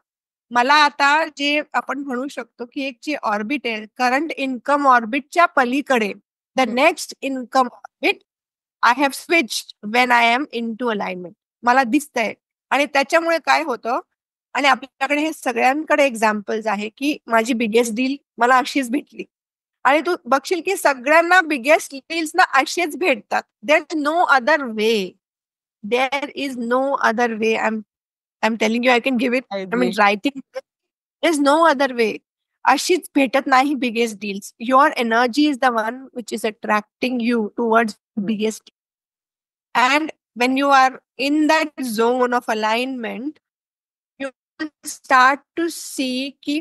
मला आता जे आपण म्हणू शकतो की एक जे ऑर्बिट आहे, करंट इन्कम ऑर्बिटच्या पलीकडे, the next income orbit I have switched when I am into alignment, मला दिसतंय. आणि त्याच्यामुळे काय होतं, आणि आपल्याकडे हे सगळ्यांकडे एक्झाम्पल्स आहे की माझी बिगेस्ट डील मला अशीच भेटली. आणि तू बघशील की सगळ्यांना बिगेस्ट डील्स ना असेच भेटतात. There is no other way. There is no other way. I'm telling you, I can give it. I mean, writing. There's no other way. अशीच भेटत नाही biggest deals. Your energy is the one which is attracting you towards biggest. And when you are in that zone of alignment, you will start to see की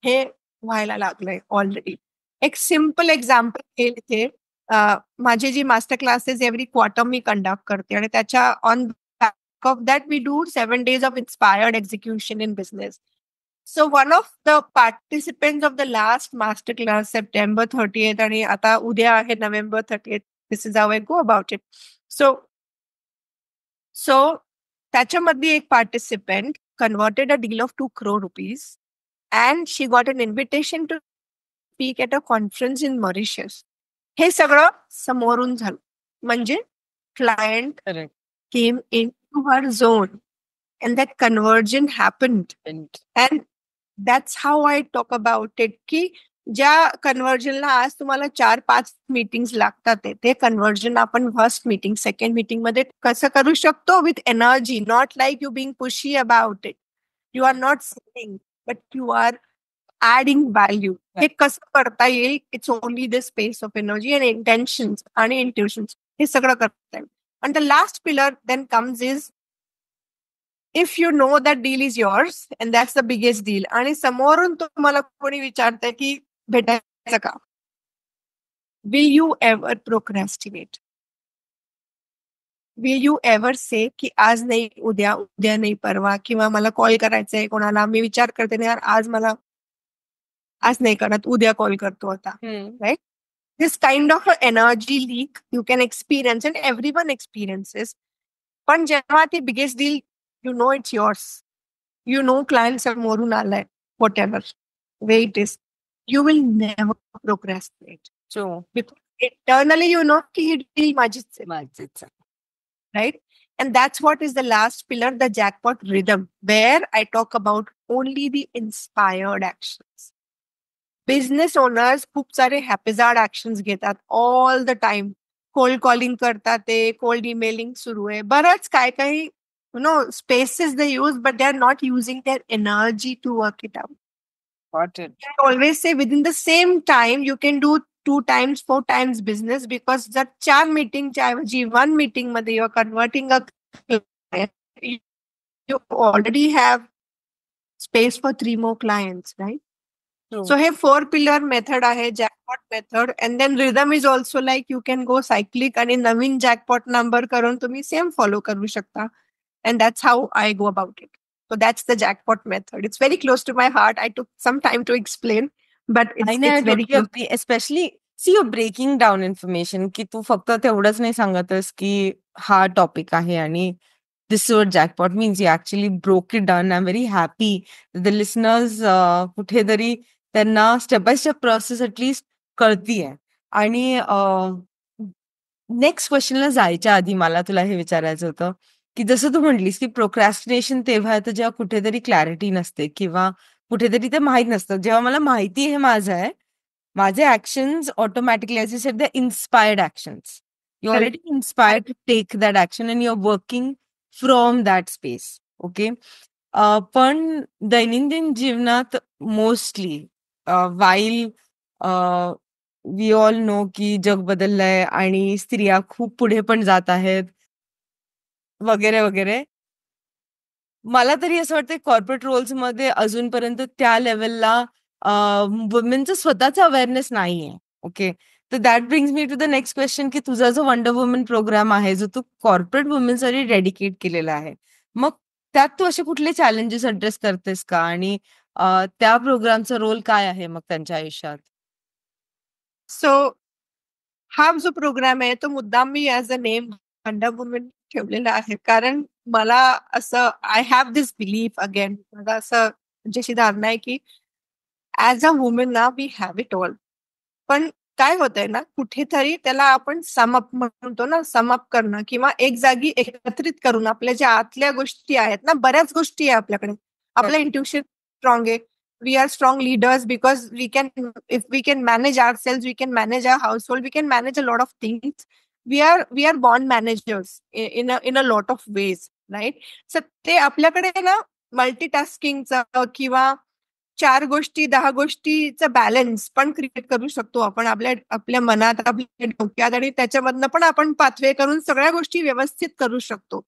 हे व्हायला लागलंय already. एक simple example हे इथे, माझे जी मास्टर क्लासेस एव्हरी क्वार्टर मी conduct करते आणि त्याच्या on of that we do 7 days of inspired execution in business. So one of the participants of the last masterclass, September 30th, आणि आता उद्या आहे November 30th. This is how I go about it. So त्याच्यामध्ये एक participant converted a deal of 2 crore rupees and she got an invitation to speak at a conference in Mauritius. हे सगळं समोरून झालं. म्हणजे client came into her zone and that conversion happened. And that's how I talk about it, की ज्या कन्व्हर्जनला आज तुम्हाला 4-5 meetings लागतात, ते कन्व्हर्जन आपण फर्स्ट मीटिंग, सेकंड मीटिंग मध्ये कसं करू शकतो, with energy, not like you being pushy about it. You are not selling, but you are adding value. हे कसं करता येईल, it's only the space of energy and intentions आणि इंट्युशन्स. हे सगळं करता येईल. And the last pillar then comes is, if you know that deal is yours and that's the biggest deal, आणि समोरून तुम्हाला कोणी विचारतंय की भेटायचं का, will you ever procrastinate? Will you ever say की आज नाही उद्या, उद्या नाही परवा, किंवा मला कॉल करायचंय कोणाला, मी विचार करते ना यार आज नाही करत, उद्या कॉल करतो आता, right? This kind of a energy leak you can experience and everyone experiences. पण जेव्हा ती biggest deal, you know it's yours. You know client समोरून आलाय, whatever way it is, you will never procrastinate. Because internally you know की ही deal माझीच आहे. Right? And that's what is the last pillar, the jackpot rhythm, where I talk about only the inspired actions. Business owners खूप सारे haphazard actions घेतात all the time. Cold calling करतात, ते cold emailing सुरू आहे, बरंच काय काही spaces they use, but they are not using their energy to work it out. Always say within the same time you can do 2 times 4 times business, because जर 4 मीटिंगच्या ऐवजी 1 मीटिंग मध्ये you are converting a client, you already have space for 3 more clients, right? So हे 4 pillar method आहे, jackpot method. And then rhythm is also like you can go cyclic आणि नवीन jackpot number करून तुम्ही same follow करू शकता. And that's how I go about it. So that's the jackpot method. It's very close to my heart. I took some time to explain, but it's very close. Especially see you breaking down information, की तू फक्त तेवढंच नाही सांगतस की हा topic आहे आणि this word jackpot means you actually broke it down. I am very happy the listeners कुठेतरी त्यांना step by step process at least कळतीये. आणि नेक्स्ट क्वेश्चनला जायच्या आधी मला तुला हे विचारायचं होतं, की जसं तू म्हटलीस की प्रोक्रॅस्टिनेशन तेव्हा येतं जेव्हा कुठेतरी क्लॅरिटी नसते किंवा कुठेतरी ते माहीत नसतं. जेव्हा मला माहिती हे माझं आहे, माझे actions automatically, as you said, the inspired actions, you already inspired to take that action and you are working from that space. Okay. पण दैनंदिन जीवनात mostly while we all know की जग बदललंय आणि स्त्रिया खूप पुढे पण जात आहेत वगैरे वगैरे. मला तरी असं वाटतं कॉर्पोरेट रोल्समध्ये अजूनपर्यंत त्या लेवलला वुमेनचं स्वतःचं अवेअरनेस नाहीये. ओके. तर that brings me to the next question, की तुझा जो वंडर वुमन प्रोग्राम आहे, जो तू कॉर्पोरेट वुमेनसाठी डेडिकेट केलेला आहे, मग त्यात तू असे कुठले चॅलेंजेस अड्रेस करतेस का? आणि त्या प्रोग्रामचा रोल काय आहे मग त्यांच्या आयुष्यात? सो हा जो प्रोग्राम आहे तो मुद्दाम मी as a name wonder woman ठेवलेला आहे, कारण मला असं I have this belief, again मला असं जशी धारणा आहे की ॲज अ वुमन ना वी हॅव इट ऑल. पण काय होतंय ना, कुठेतरी त्याला आपण समअप म्हणतो ना, समअप करणं किंवा एक जागी एकत्रित करून आपल्या ज्या आतल्या गोष्टी आहेत ना, बऱ्याच गोष्टी आहे आपल्याकडे. आपलं इंट्युशन स्ट्रॉंग आहे. We are strong leaders because if we can manage ourselves, we can manage our household, we can manage a lot of things. We are born managers in a lot of ways, right? So ते आपल्याकडे ना मल्टीटास्किंगचा किंवा 4 गोष्टी 10 गोष्टीचा balance पण create करू शकतो आपण आपल्या मनात, आपल्या डोक्यात, आणि त्याच्यामधनं पण आपण पाथवे करून सगळ्या गोष्टी व्यवस्थित करू शकतो.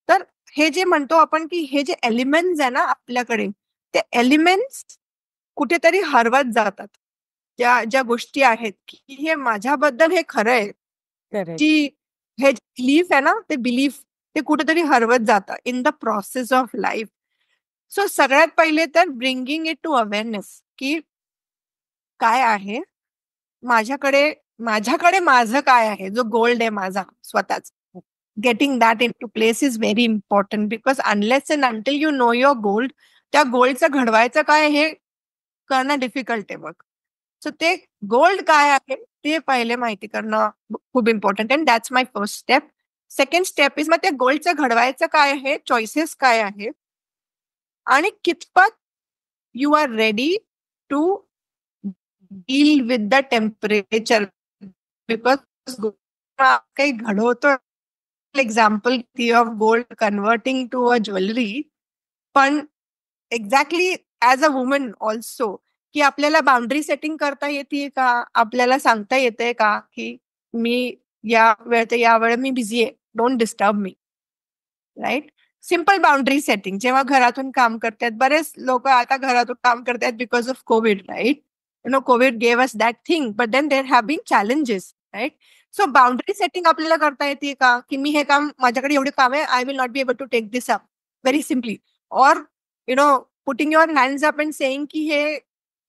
तर हे जे म्हणतो आपण की हे जे एलिमेंट्स आहे ना आपल्याकडे, ते एलिमेंट्स कुठेतरी हरवत जातात. ज्या गोष्टी आहेत की हे माझ्याबद्दल हे खरं आहे, की हे बिलीफ आहे ना, ते बिलीफ ते कुठेतरी हरवत जातं in the process of life. So सगळ्यात पहिले तर ब्रिंगिंग इट टू अवेअरनेस, की काय आहे माझ्याकडे माझं काय आहे, जो गोल्ड आहे माझा स्वतःच. Getting that into place is very important, because unless and until you know your gold, त्या गोल्डचं घडवायचं काय हे करणं डिफिकल्ट आहे मग. सो ते गोल्ड काय आहे ते पहिले माहिती करणं खूप important, and that's my first step. Second step is मग त्या गोल्डचं घडवायचं काय आहे, चॉईसेस काय आहे, आणि कितपत you are ready to deal with the temperature, because काही घडवतो. Example of gold converting to a jewellery, पण exactly as a woman also, की आपल्याला बाउंड्री सेटिंग करता येते का, आपल्याला सांगता येते का की मी या वेळ मी बिझी आहे, don't disturb me, right? Simple boundary setting. जेव्हा घरातून काम करतात, बरेच लोक आता घरातून काम करतात because of COVID, right? COVID gave us that thing, but then there have been challenges, right? So boundary setting आपल्याला करता येते का, की मी हे काम, माझ्याकडे एवढे काम आहे, I will not be able to take this up, very simply. Or putting your hands up and saying की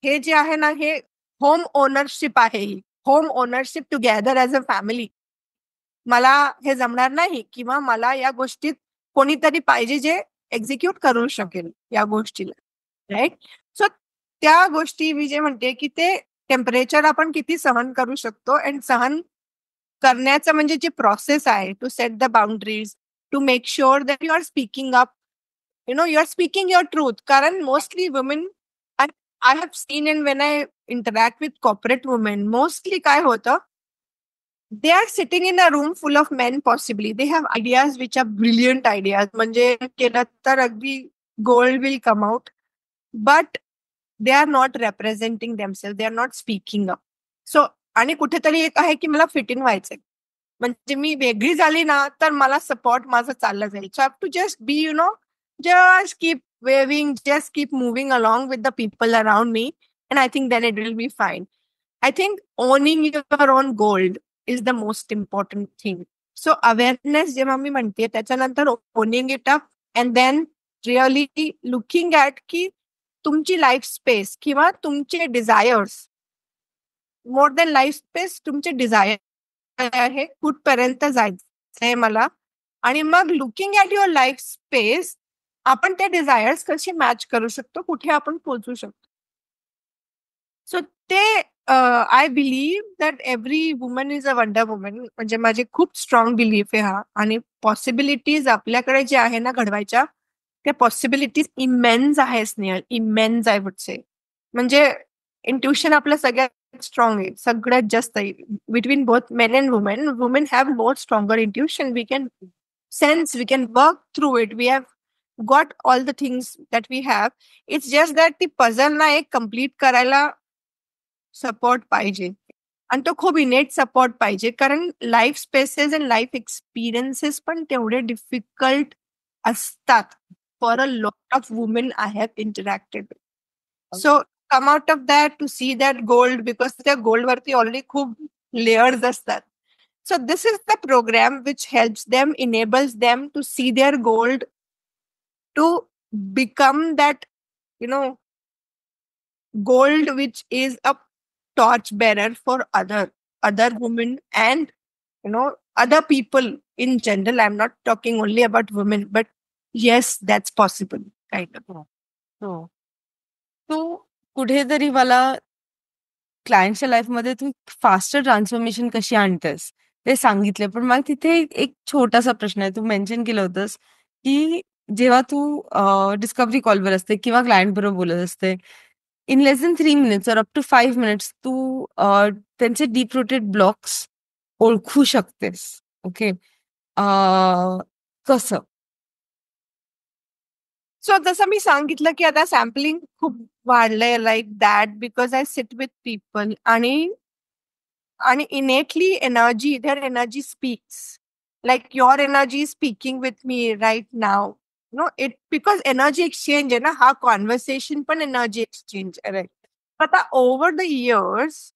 हे जे आहे ना, हे होम ओनरशिप आहे, ही home ownership together as a family. मला हे जमणार नाही, किंवा मला या गोष्टीत कोणीतरी पाहिजे जे एक्झिक्यूट करू शकेल या गोष्टीला, राईट? सो त्या गोष्टी मी जे म्हणते की ते टेम्परेचर आपण किती सहन करू शकतो, अँड सहन करण्याचं म्हणजे जी प्रोसेस आहे, to set the boundaries, to make sure that you are speaking up, you are speaking your truth. कारण mostly women, I have seen and when I interact with corporate women, mostly काय होतं, they are sitting in a room full of men, possibly they have ideas which are brilliant ideas, म्हणजे केलं तर अगदी gold will come out, but they are not representing themselves, they are not speaking up. So आणि कुठेतरी एक आहे की मला फिट इन व्हायचंय, म्हणजे मी वेगळी झाली ना तर मला सपोर्ट माझं चाललं जाईल. So have to just be just keep waving, just keep moving along with the people around me, and I think then it will be fine. I think owning your own gold is the most important thing. So awareness जेव्हा मी म्हणते, त्याच्यानंतर owning it up, and then really looking at की तुमची life space किंवा तुमचे desires, more than life space, तुमचे Dzire आहे, कुठपर्यंत जायचंय मला, आणि मग looking at your life space, आपण ते डिझायर्स कसे मॅच करू शकतो, कुठे आपण पोहोचू शकतो. सो ते I believe that every woman is a wonder woman, म्हणजे माझे खूप स्ट्रॉंग बिलीफ आहे हा. आणि पॉसिबिलिटीज आपल्याकडे जे आहे ना घडवायच्या, त्या पॉसिबिलिटीज इमेन्स आहे Snehal, immense I would say. म्हणजे इंट्युशन आपलं सगळ्यात स्ट्रॉंग आहे, सगळ्यात जास्त आहे. Between both men and women, women have more stronger intuition. We can sense, we can work through it, we have got all the things that we have. It's just that ती puzzle ना एक complete करायला support पाहिजे, आणि तो खूप इनेट support पाहिजे, कारण life spaces and life experiences पण तेवढे डिफिकल्ट असतात for a lot of women I have interacted. So come out of that to see that gold, because त्या गोल्ड वरती ऑलरेडी खूप लेयर्स असतात. So this is the program which helps them, enables them to see their gold, to become that gold which is a torch bearer for other women and other people in general. I'm not talking only about women, but yes, that's possible, kind of. हो. तू कुठेतरी मला क्लायंटच्या लाईफमध्ये तू faster transformation कशी आणतेस ते सांगितले, पण मग तिथे एक छोटासा प्रश्न आहे. तू मेन्शन केलं होतंस की जेव्हा तू डिस्कव्हरी कॉलवर असते किंवा क्लायंट बरोबर बोलत असते, इन लेस देन 3 मिनिट्स और अप टू 5 मिनिट्स तू त्यांचे डीप रूटेड ब्लॉक्स ओळखू शकतेस. ओके, कसं? सो जसं मी सांगितलं की आता सॅम्पलिंग खूप वाढलंय like that, because I sit with people, आणि innately energy, their energy speaks, like your energy speaking with me right now. It because energy exchange आहे ना, हा कॉन्व्हर्सेशन पण एनर्जी एक्सचेंज आहे, राईट? आता over the years,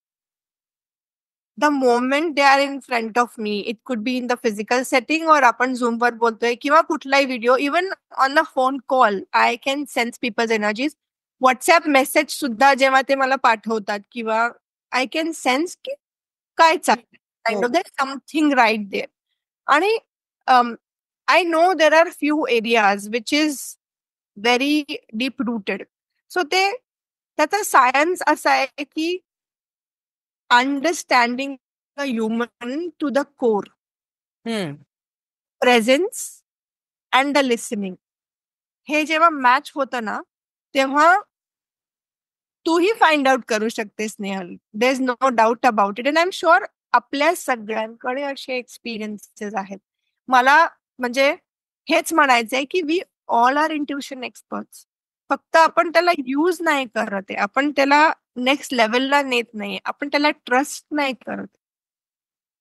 the moment they are in front of me, it could be in the physical setting or आपण Zoom वर बोलतोय किंवा कुठलाही video, even on a phone call, I can sense people's energies. WhatsApp message सुद्धा जेव्हा ते मला पाठवतात, किंवा I can sense की काय चाललंय, kind of there's something right there. आणि I know there are few areas which is very deep rooted. So त्याचा सायन्स असा आहे की understanding the human to the core, presence and the listening, हे जेव्हा मॅच होतं ना, तेव्हा तूही फाइंड आउट करू शकतेस Snehal. There is no doubt about it, and I am sure आपल्या सगळ्यांकडे असे एक्सपिरियन्सेस आहेत. मला म्हणजे हेच म्हणायचंय की we all are intuition experts, फक्त आपण त्याला यूज नाही करत आहे, आपण त्याला नेक्स्ट लेवलला नेत नाही, आपण त्याला ट्रस्ट नाही करत.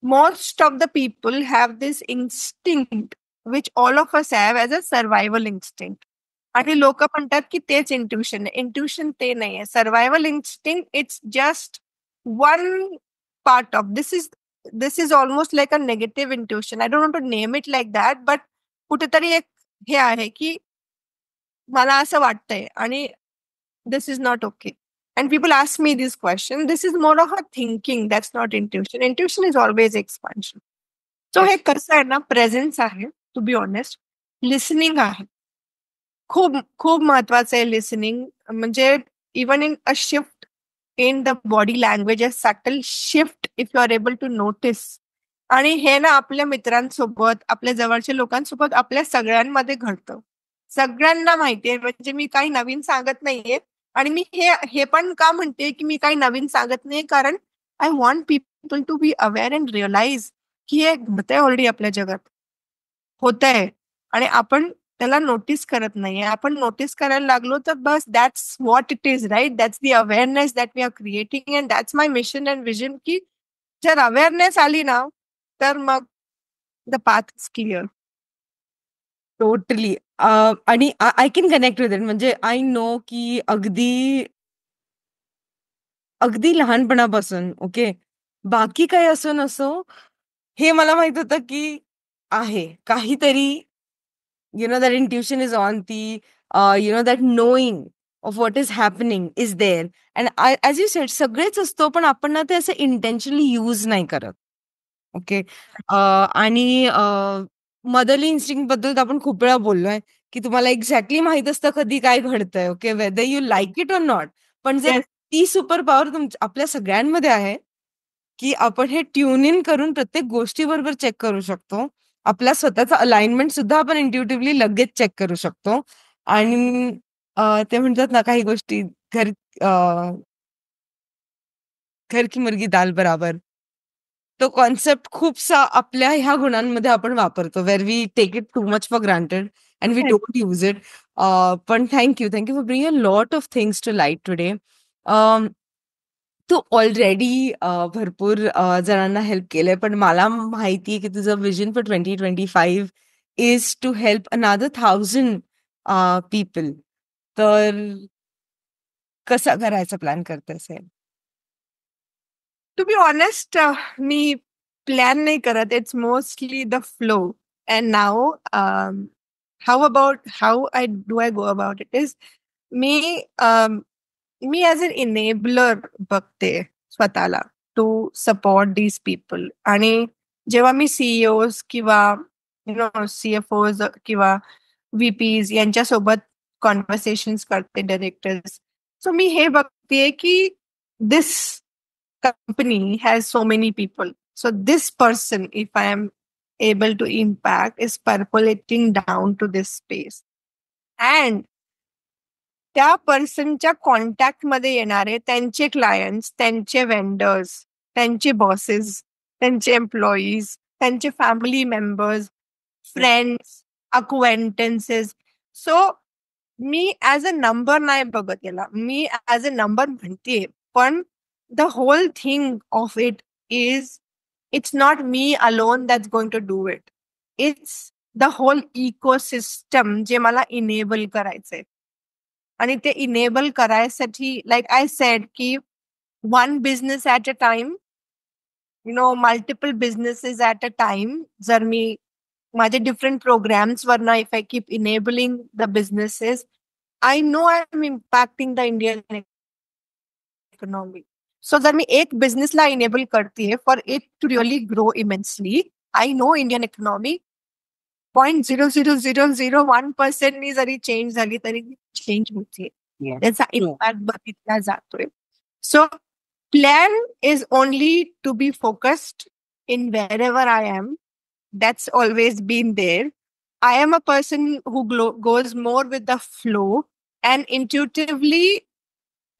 Most of the people have this instinct which all of us have as a survival instinct, आणि लोक म्हणतात की तेच इंट्युशन आहे. इंट्युशन ते नाहीये. Survival instinct it's just one part of this is almost like a negative intuition. I don't want to name it like that, but कुठेतरी एक हे आहे की मला असं वाटतंय आणि this is not okay. And people ask me this question. This is more of a thinking. That's not intuition. Intuition is always expansion. So हे कसं आहे ना, प्रेझेन्स आहे, टू बी ऑनेस्ट. लिसनिंग आहे, खूप खूप महत्वाचं आहे लिसनिंग. म्हणजे even in a shift in the body language, a subtle shift if you are able to notice. आणि हे ना आपल्या मित्रांसोबत, आपल्या जवळच्या लोकांसोबत, आपल्या सगळ्यांमध्ये घडतं. सगळ्यांना माहितीये, म्हणजे मी काही नवीन सांगत नाहीये. आणि मी हे पण का म्हणते की मी काही नवीन सांगत नाही, कारण I want people to be aware and realize की हे घडतंय ऑलरेडी आपल्या जगात, होतंय, आणि आपण त्याला नोटीस करत नाहीये. आपण नोटीस करायला लागलो तर बस, that's what it is, right? That's the awareness that we are creating, and that's my mission and vision, की जर अवेअरनेस आली ना, तर मग the path is clear. Totally. आणि I can connect with it. म्हणजे आय नो की अगदी अगदी लहानपणापासून ओके, बाकी काही असो नसो, हे मला माहित होतं की आहे काहीतरी, that intuition is on, that knowing of what is happening is there. And as you said, सगळेच असतो, पण आपण ना ते असं इंटेन्शनली यूज नाही करत. ओके. आणि मदरली इन्स्टिंक्ट बद्दल तर आपण खूप वेळा बोललोय की तुम्हाला एक्झॅक्टली माहित असतं कधी काय घडतंय, okay, whether you like it or not. पण जर Yes. ती सुपर पॉवर आपल्या सगळ्यांमध्ये आहे की आपण हे ट्यून इन करून प्रत्येक गोष्टीबरोबर चेक करू शकतो. आपला स्वतःचा अलाइनमेंट सुद्धा आपण इंट्युटिव्हली लगेच चेक करू शकतो. आणि ते म्हणतात ना काही गोष्टी, घर घर की मुर्गी दाल बराबर. तो कॉन्सेप्ट खूपसा आपल्या ह्या गुणांमध्ये आपण वापरतो, where we take it too much for granted and we Yes. Don't use it. पण thank you for bringing a lot of things to light today. तू ऑलरेडी भरपूर जणांना हेल्प केलंय, पण मला माहिती आहे की तुझं vision for 2025 is to help another 1000 people. तर कसा करायचा प्लॅन करतेस हे? टू बी ऑनेस्ट, मी प्लॅन नाही करत. It's mostly the flow. And now how I go about it is, मी ॲज अन इनेबलर बघते स्वतःला टू सपोर्ट दीज पीपल. आणि जेव्हा मी सीईओज किंवा सीएफओज किंवा व्हीपीज यांच्यासोबत कॉन्व्हर्सेशन करते, डायरेक्टर्स, सो मी हे बघते की दिस company has so many people. So this person, if I am able to impact, is percolating down to this space. And त्या पर्सनच्या कॉन्टॅक्टमध्ये येणारे त्यांचे क्लायंट्स, त्यांचे वेंडर्स, त्यांचे बॉसेस, त्यांचे एम्प्लॉईज, त्यांचे family members, friends, acquaintances. So मी ॲज अ नंबर नाही बघत याला, मी ॲज अ नंबर म्हणते, पण the whole thing of it is, it's not me alone that's going to do it. It's the whole ecosystem जे मला enable करायचंय. आणि ते enable करायसाठी, like I said, की one business at a time, multiple businesses at a time. जर मी माझे different programs Verna, if I keep enabling the businesses, I know I'm impacting the Indian economy. So जर मी एक बिझनेसला enable करते for it to really grow immensely, I know Indian economy 0.0001% जरी change झाली तरी चेंज होते, त्याचा इम्पॅक्ट बघितला जातोय. So plan is only to be focused in wherever I am. That's always been there. I am a person who goes more with the flow, and intuitively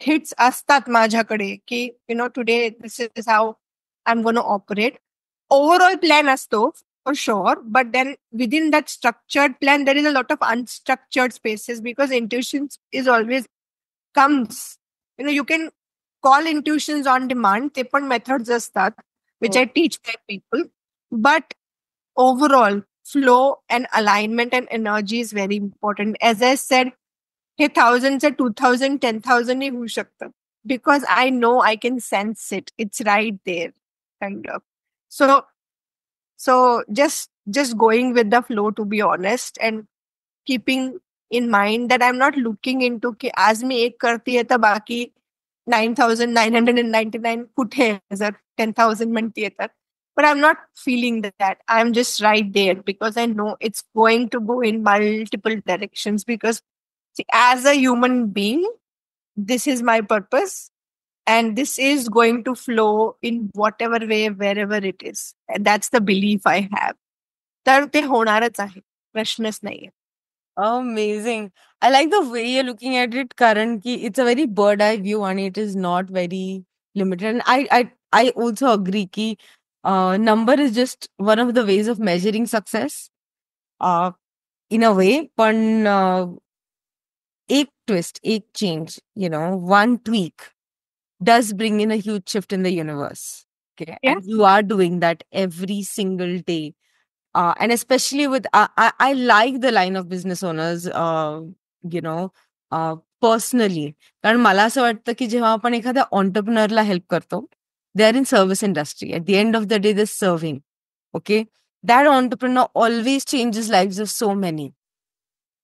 hits असतात माझ्याकडे की today this is how I am gonna operate. Overall plan असतो for sure, but then within that structured plan there is a lot of unstructured spaces, because intuition is always comes. You can call intuitions on demand, ते पण methods असतात which I teach my people. But overall flow and alignment and energy is very important. As I said, हे 1000चं 2000, 10,000 होऊ शकतं. Because I know I can sense it. It's right there kind of. So just going with the flow, to be honest, and keeping in mind that I'm not looking into की आज मी एक करतेय तर बाकी 9,999 कुठे आहे जर 10,000 म्हणतेय तर. But I'm not feeling that. I'm just right there because I know it's going to go in multiple directions because see, as a human being, this is my purpose and this is going to flow in whatever way, wherever it is. And that's the belief I have. तर ते होणारच आहे. प्रश्नच नाहीये. Amazing. I like the way you're looking at it, Karan, ki it's a very bird eye view and it is not very limited. And I also agree ki number is just one of the ways of measuring success. In a way, but एक twist, एक change, one tweak does bring in a huge shift in the universe. Okay. Yeah. And you are doing that every single day. And especially with, I like the line of business owners, personally. कारण मला असं वाटतं की जेव्हा आपण एखाद्या ऑन्टरप्रिनरला help करतो, they are in service industry. Eight the end of the day, they serving. Okay. That entrepreneur always changes lives of so many.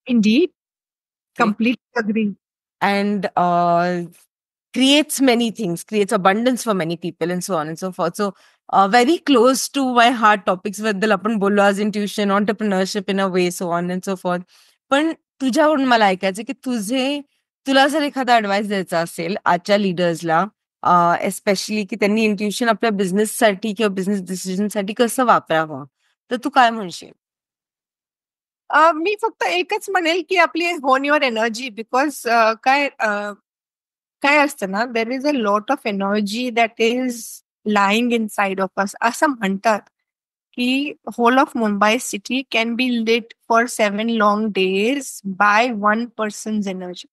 Indeed. Okay. Completely agree. And creates many things, creates abundance for many people and so on and so forth. So very close to my heart topics बद्दल आपण बोललो आज, intuition, entrepreneurship in a way, so on and so forth. पण तुझ्याकडून मला ऐकायचं की तुला जर एखादा ऍडवाइस द्यायचा असेल आजच्या लिडर्सला, एस्पेशली की त्यांनी इंट्युशन आपल्या बिझनेससाठी किंवा बिझनेस डिसिजनसाठी कसं वापरावं, तर तू काय म्हणशील? मी फक्त एकच म्हणेल की आपली होन युअर एनर्जी. बिकॉज काय असतं ना, there is a lot of energy that is lying inside of us. असं म्हणतात की whole of Mumbai city can be lit for 7 long days by 1 person's energy.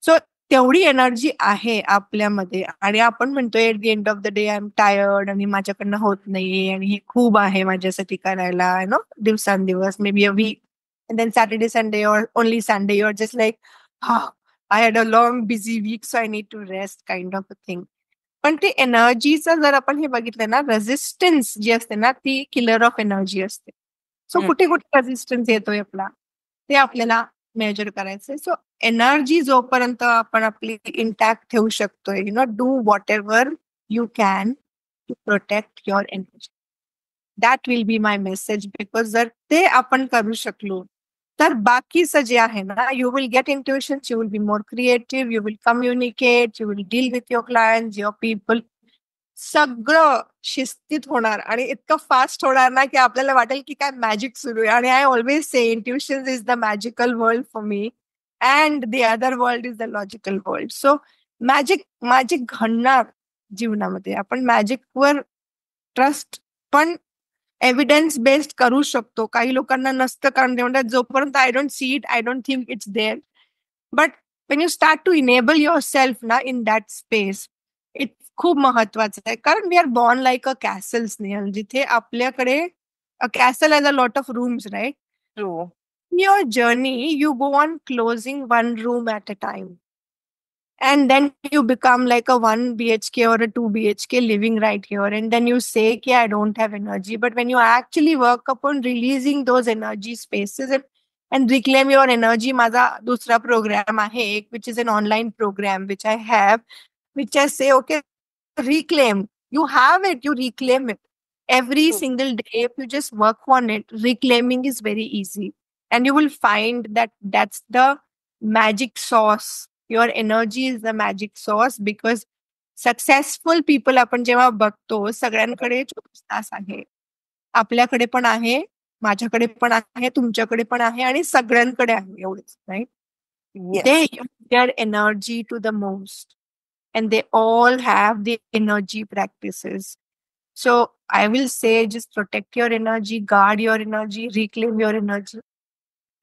So तेवढी एनर्जी आहे आपल्यामध्ये आणि आपण म्हणतोय at the end of the day I am tired आणि माझ्याकडनं होत नाहीये आणि हे खूप आहे माझ्यासाठी करायला, दिवसांदिवस, maybe a week, and then Saturday, Sunday, or only Sunday, you're just like, I had a long busy week, so I need to rest, kind of a thing. पण ते एनर्जीचं जर आपण हे बघितलं ना, रेझिस्टन्स जी असते ना, ती किलर ऑफ एनर्जी असते. सो कुठे कुठे रेझिस्टन्स येतोय आपला, ते आपल्याला मेजर करायचंय. सो एनर्जी जोपर्यंत आपण आपली इंटॅक्ट ठेवू शकतोय, do whatever you can to protect your energy. That will be my message. Because जर ते आपण करू शकलो तर बाकीचं जे आहे ना, you will get intuitions, you will be more creative, you will communicate, you will deal with your clients, your people. सगळं शिस्तीत होणार आणि इतकं फास्ट होणार ना की आपल्याला वाटेल की काय मॅजिक सुरू आहे. आणि I always say intuition is the magical world for me and the other world is the logical world. So magic घडणार जीवनामध्ये. आपण मॅजिकवर ट्रस्ट पण एव्हिडन्स बेस्ड करू शकतो. काही लोकांना नसतं, कारण ते म्हणतात जोपर्यंत I don't see it, I don't think it's there. But when you start to enable yourself ना इन दॅट स्पेस, इट खूप महत्वाचं आहे. कारण we are born like a castle, Snehal, जिथे आपल्याकडे a castle has a lot of rooms, right? True. In your journey, you go on closing one room at a time. And then you become like a 1 BHK or a 2 BHK living right here. And then you say, I don't have energy. But when you actually work upon releasing those energy spaces and reclaim your energy, माझा दूसरा program आहे एक, which is an online program, which I have, which I say, okay, reclaim. You have it, you reclaim it. Every True. single day, if you just work on it, reclaiming is very easy. And you will find that that's the magic sauce. Your energy is the magic sauce because successful people आपण जेव्हा बघतो, सगळ्यांकडे 24 तास आहे. आपल्याकडे पण आहे, माझ्याकडे पण आहे, तुमच्याकडे पण आहे आणि सगळ्यांकडे आहे. एवढंच, right? Yes. They use their energy to the most. And they all have the energy practices. So I will say, just protect your energy, guard your energy, reclaim your energy.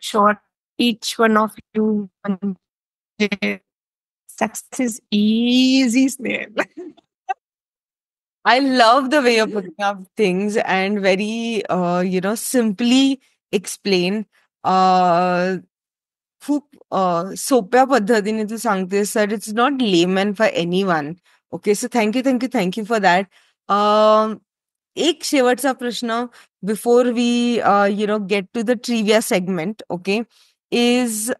Sure, each one of you, success is easy, Snail. I love the way you're putting up things and very, simply explain. खूप सोप्या पद्धतीने तू सांगतेस that it's not lemon for anyone. Okay, so thank you for that. एक शेवटचा प्रश्न before we get to the trivia segment. Okay, is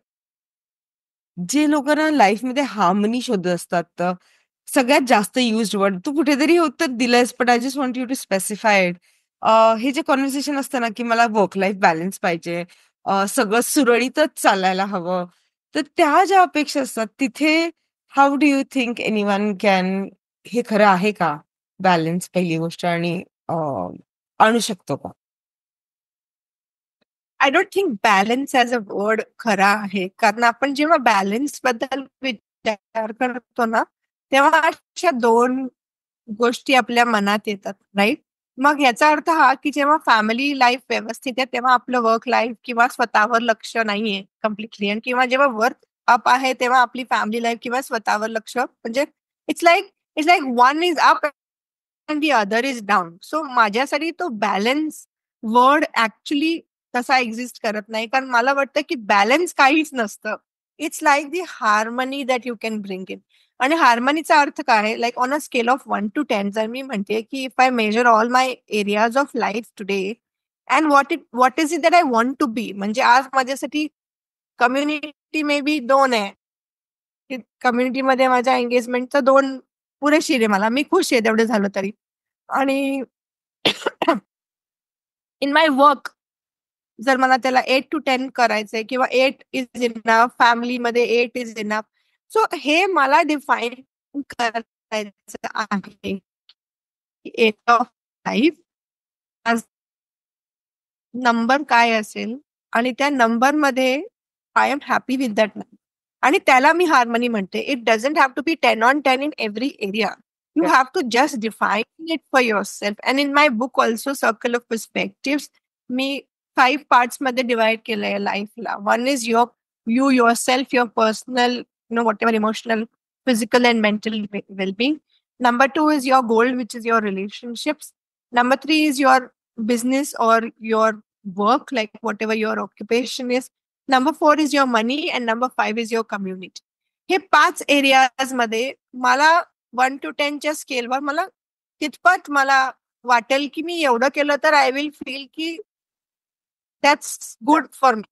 जे लोकांना लाईफमध्ये हार्मनी शोधत असतात तर सगळ्यात जास्त युज्ड वर्ड तू कुठेतरी हे उत्तर दिलंयस, but I just want you to specify it. हे जे कॉन्व्हर्सेशन असतं ना की मला वर्क लाईफ बॅलन्स पाहिजे, सगळं सुरळीतच चालायला हवं, तर त्या ज्या अपेक्षा असतात तिथे how do you think anyone can, हे खरं आहे का बॅलन्स पहिली गोष्ट, आणि आणू शकतो का? I don't think balance as a word खरा आहे. कारण आपण जेव्हा बॅलन्स बद्दल विचार करतो ना, तेव्हा अशा 2 गोष्टी आपल्या मनात येतात, राइट? मग याचा अर्थ हा, की जेव्हा फॅमिली लाईफ व्यवस्थित आहे, तेव्हा आपलं वर्क लाईफ किंवा स्वतःवर लक्ष नाहीये कंप्लीटली, आणि किंवा जेव्हा वर्क अप आहे, तेव्हा आपली फॅमिली लाईफ किंवा स्वतःवर लक्ष, म्हणजे it's like one is up and the other is down. So माझ्यासाठी तो बॅलन्स वर्ड ॲक्चुअली तसा एक्झिस्ट करत नाही. कारण मला वाटतं, की बॅलन्स काहीच नसतं. It's like the harmony that you can bring in. आणि हार्मनीचा अर्थ काय आहे? Like on a scale of 1 to 10 जर मी म्हणते, की if I measure all my areas of life today and what is it that I want to be, म्हणजे आज माझ्यासाठी कम्युनिटी मे बी 2 आहे. कम्युनिटीमध्ये माझ्या एंगेजमेंटचं 2 पुरेशीर आहे मला. मी खुश आहे तेवढं झालं तरी. आणि इन माय वर्क जर मला त्याला 8 to 10 करायचंय किंवा 8 इज इनफ, फॅमिलीमध्ये 8 इज इनफ. सो हे मला डिफाईन करायचं आहे. एट ऑफ लाईफ आज नंबर काय असेल आणि त्या नंबरमध्ये I am happy with that number, आणि त्याला मी हार्मनी म्हणते. It doesn't have to be 10 on 10 in every area. You have to just define it for yourself. And in my book also circle of perspectives मी 5 पार्ट्समध्ये divide केलंय लाईफला. One is you yourself, your personal, whatever emotional, physical and mental well-being. Number 2 is your goal, which is your relationships. Number 3 is your business or your work, like whatever your occupation is. Number 4 is your money and number 5 is your community. हे 5 areas मध्ये मला 1 to 10 च्या स्केलवर मला कितपत मला वाटेल, की मी एवढं केलं तर आय विल फील की that's good for me.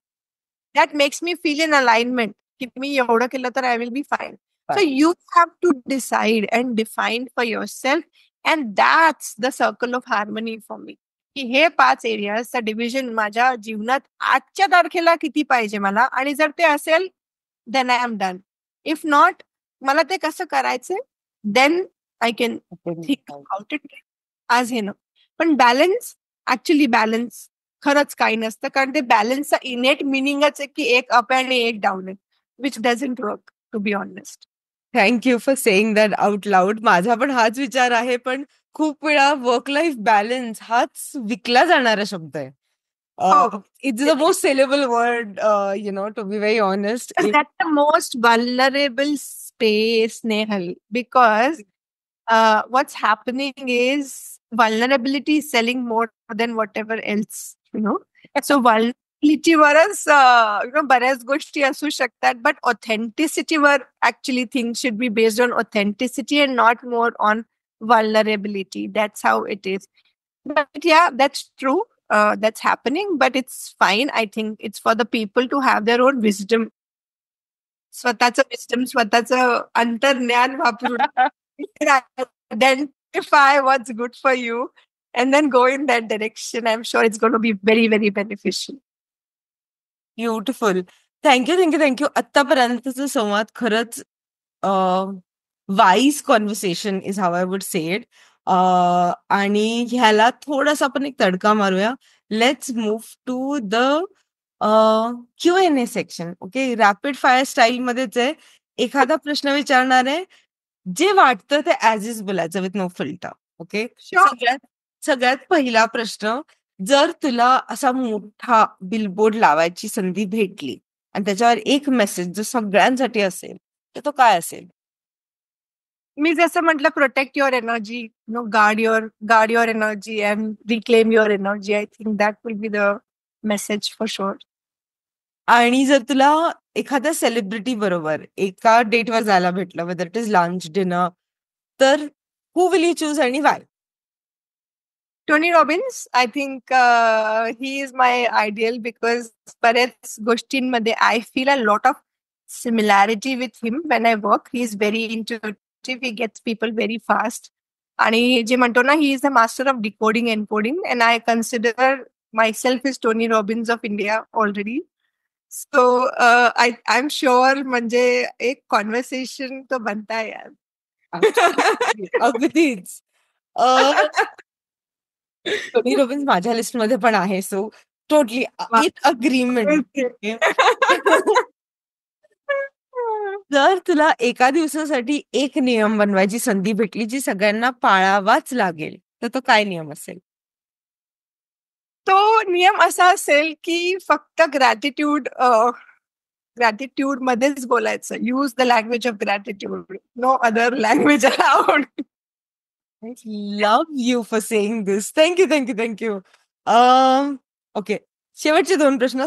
That makes me feel in alignment, की मी एवढं केलं तर I will be fine. So you have to decide and define for yourself, and that's the circle of harmony for me. की हे 5 एरियाजचं division माझ्या जीवनात आजच्या तारखेला किती पाहिजे मला, आणि जर ते असेल then I am done. If not, मला ते कसं करायचंय then I can think about it. आज हे ना, पण बॅलन्स बॅलन्स खरंच काही नसतं. कारण ते बॅलन्सचा इनेट मिनिंगच आहे की एक अप आणि एक डाऊन आहे, which doesn't work to be honest. Thank you for saying that out loud. माझा पण हाच विचार आहे, पण खूप वेळा वर्क लाईफ बॅलन्स हाच विकला जाणारा शब्द आहे. It's the most sellable word, to be very honest. That's the most vulnerable space, Nehal, because what's happening is vulnerability is selling more than whatever else. So vulnerabilityवरच बऱ्याच गोष्टी असू शकतात, but ऑथेंटिसिटीवर actually things should be based on authenticity and not more on vulnerability. That's how it is. But yeah, that's true. That's happening, but it's fine. I think it's for the people to have their own wisdom. स्वतःचं wisdom, स्वतःचं अंतर्ज्ञान वापरून identify what's good for you and then go in that direction. I'm sure it's going to be very, very beneficial. Beautiful. Thank you. आत्तापर्यंतचा संवाद खरंच wise conversation is how I would say it. आणि ह्याला थोडासा आपण एक तडका मारूया. Let's move to the Q&A section. Okay, rapid fire style मध्येच आहे. एखादा प्रश्न विचारणार आहे, जे वाटतं ते ऍज इज बोलायचं with no filter. Okay, Sure. सगळ्यात पहिला प्रश्न, जर तुला असा मोठा बिलबोर्ड लावायची संधी भेटली आणि त्याच्यावर एक मेसेज जो सगळ्यांसाठी असेल, तर तो काय असेल? मी जसं म्हटलं, protect your energy, guard your energy and reclaim your energy. I think that will be the message for sure. आणि जर तुला एखाद्या सेलिब्रिटी बरोबर एका डेटवर जायला भेटलं, whether it is lunch, dinner, तर हू विल यू चूज आणि why? Tony Robbins, I think he is my ideal because बऱ्याच गोष्टींमध्ये I feel a lot of similarity with him when I work. He is very intuitive, he gets people very fast. आणि जे म्हणतो ना, he is the master of decoding encoding, and I consider myself is Tony Robbins of India already. So I am sure म्हणजे एक conversation तो बनता है यार. अगदीच. अ, टोनी रॉबिन्स माझ्या लिस्टमध्ये पण आहे. So totally in agreement. जर तुला एका दिवसासाठी एक नियम बनवायची संधी भेटली जी सगळ्यांना पाळावाच लागेल, तर तो काय नियम असेल? तो नियम असा असेल की फक्त ग्रॅटिट्यूड मध्येच बोलायचं. Use the language of gratitude, no other language allowed. I love you for saying this. Thank you, thank you, thank you. Okay. शेवटचे 2 प्रश्न.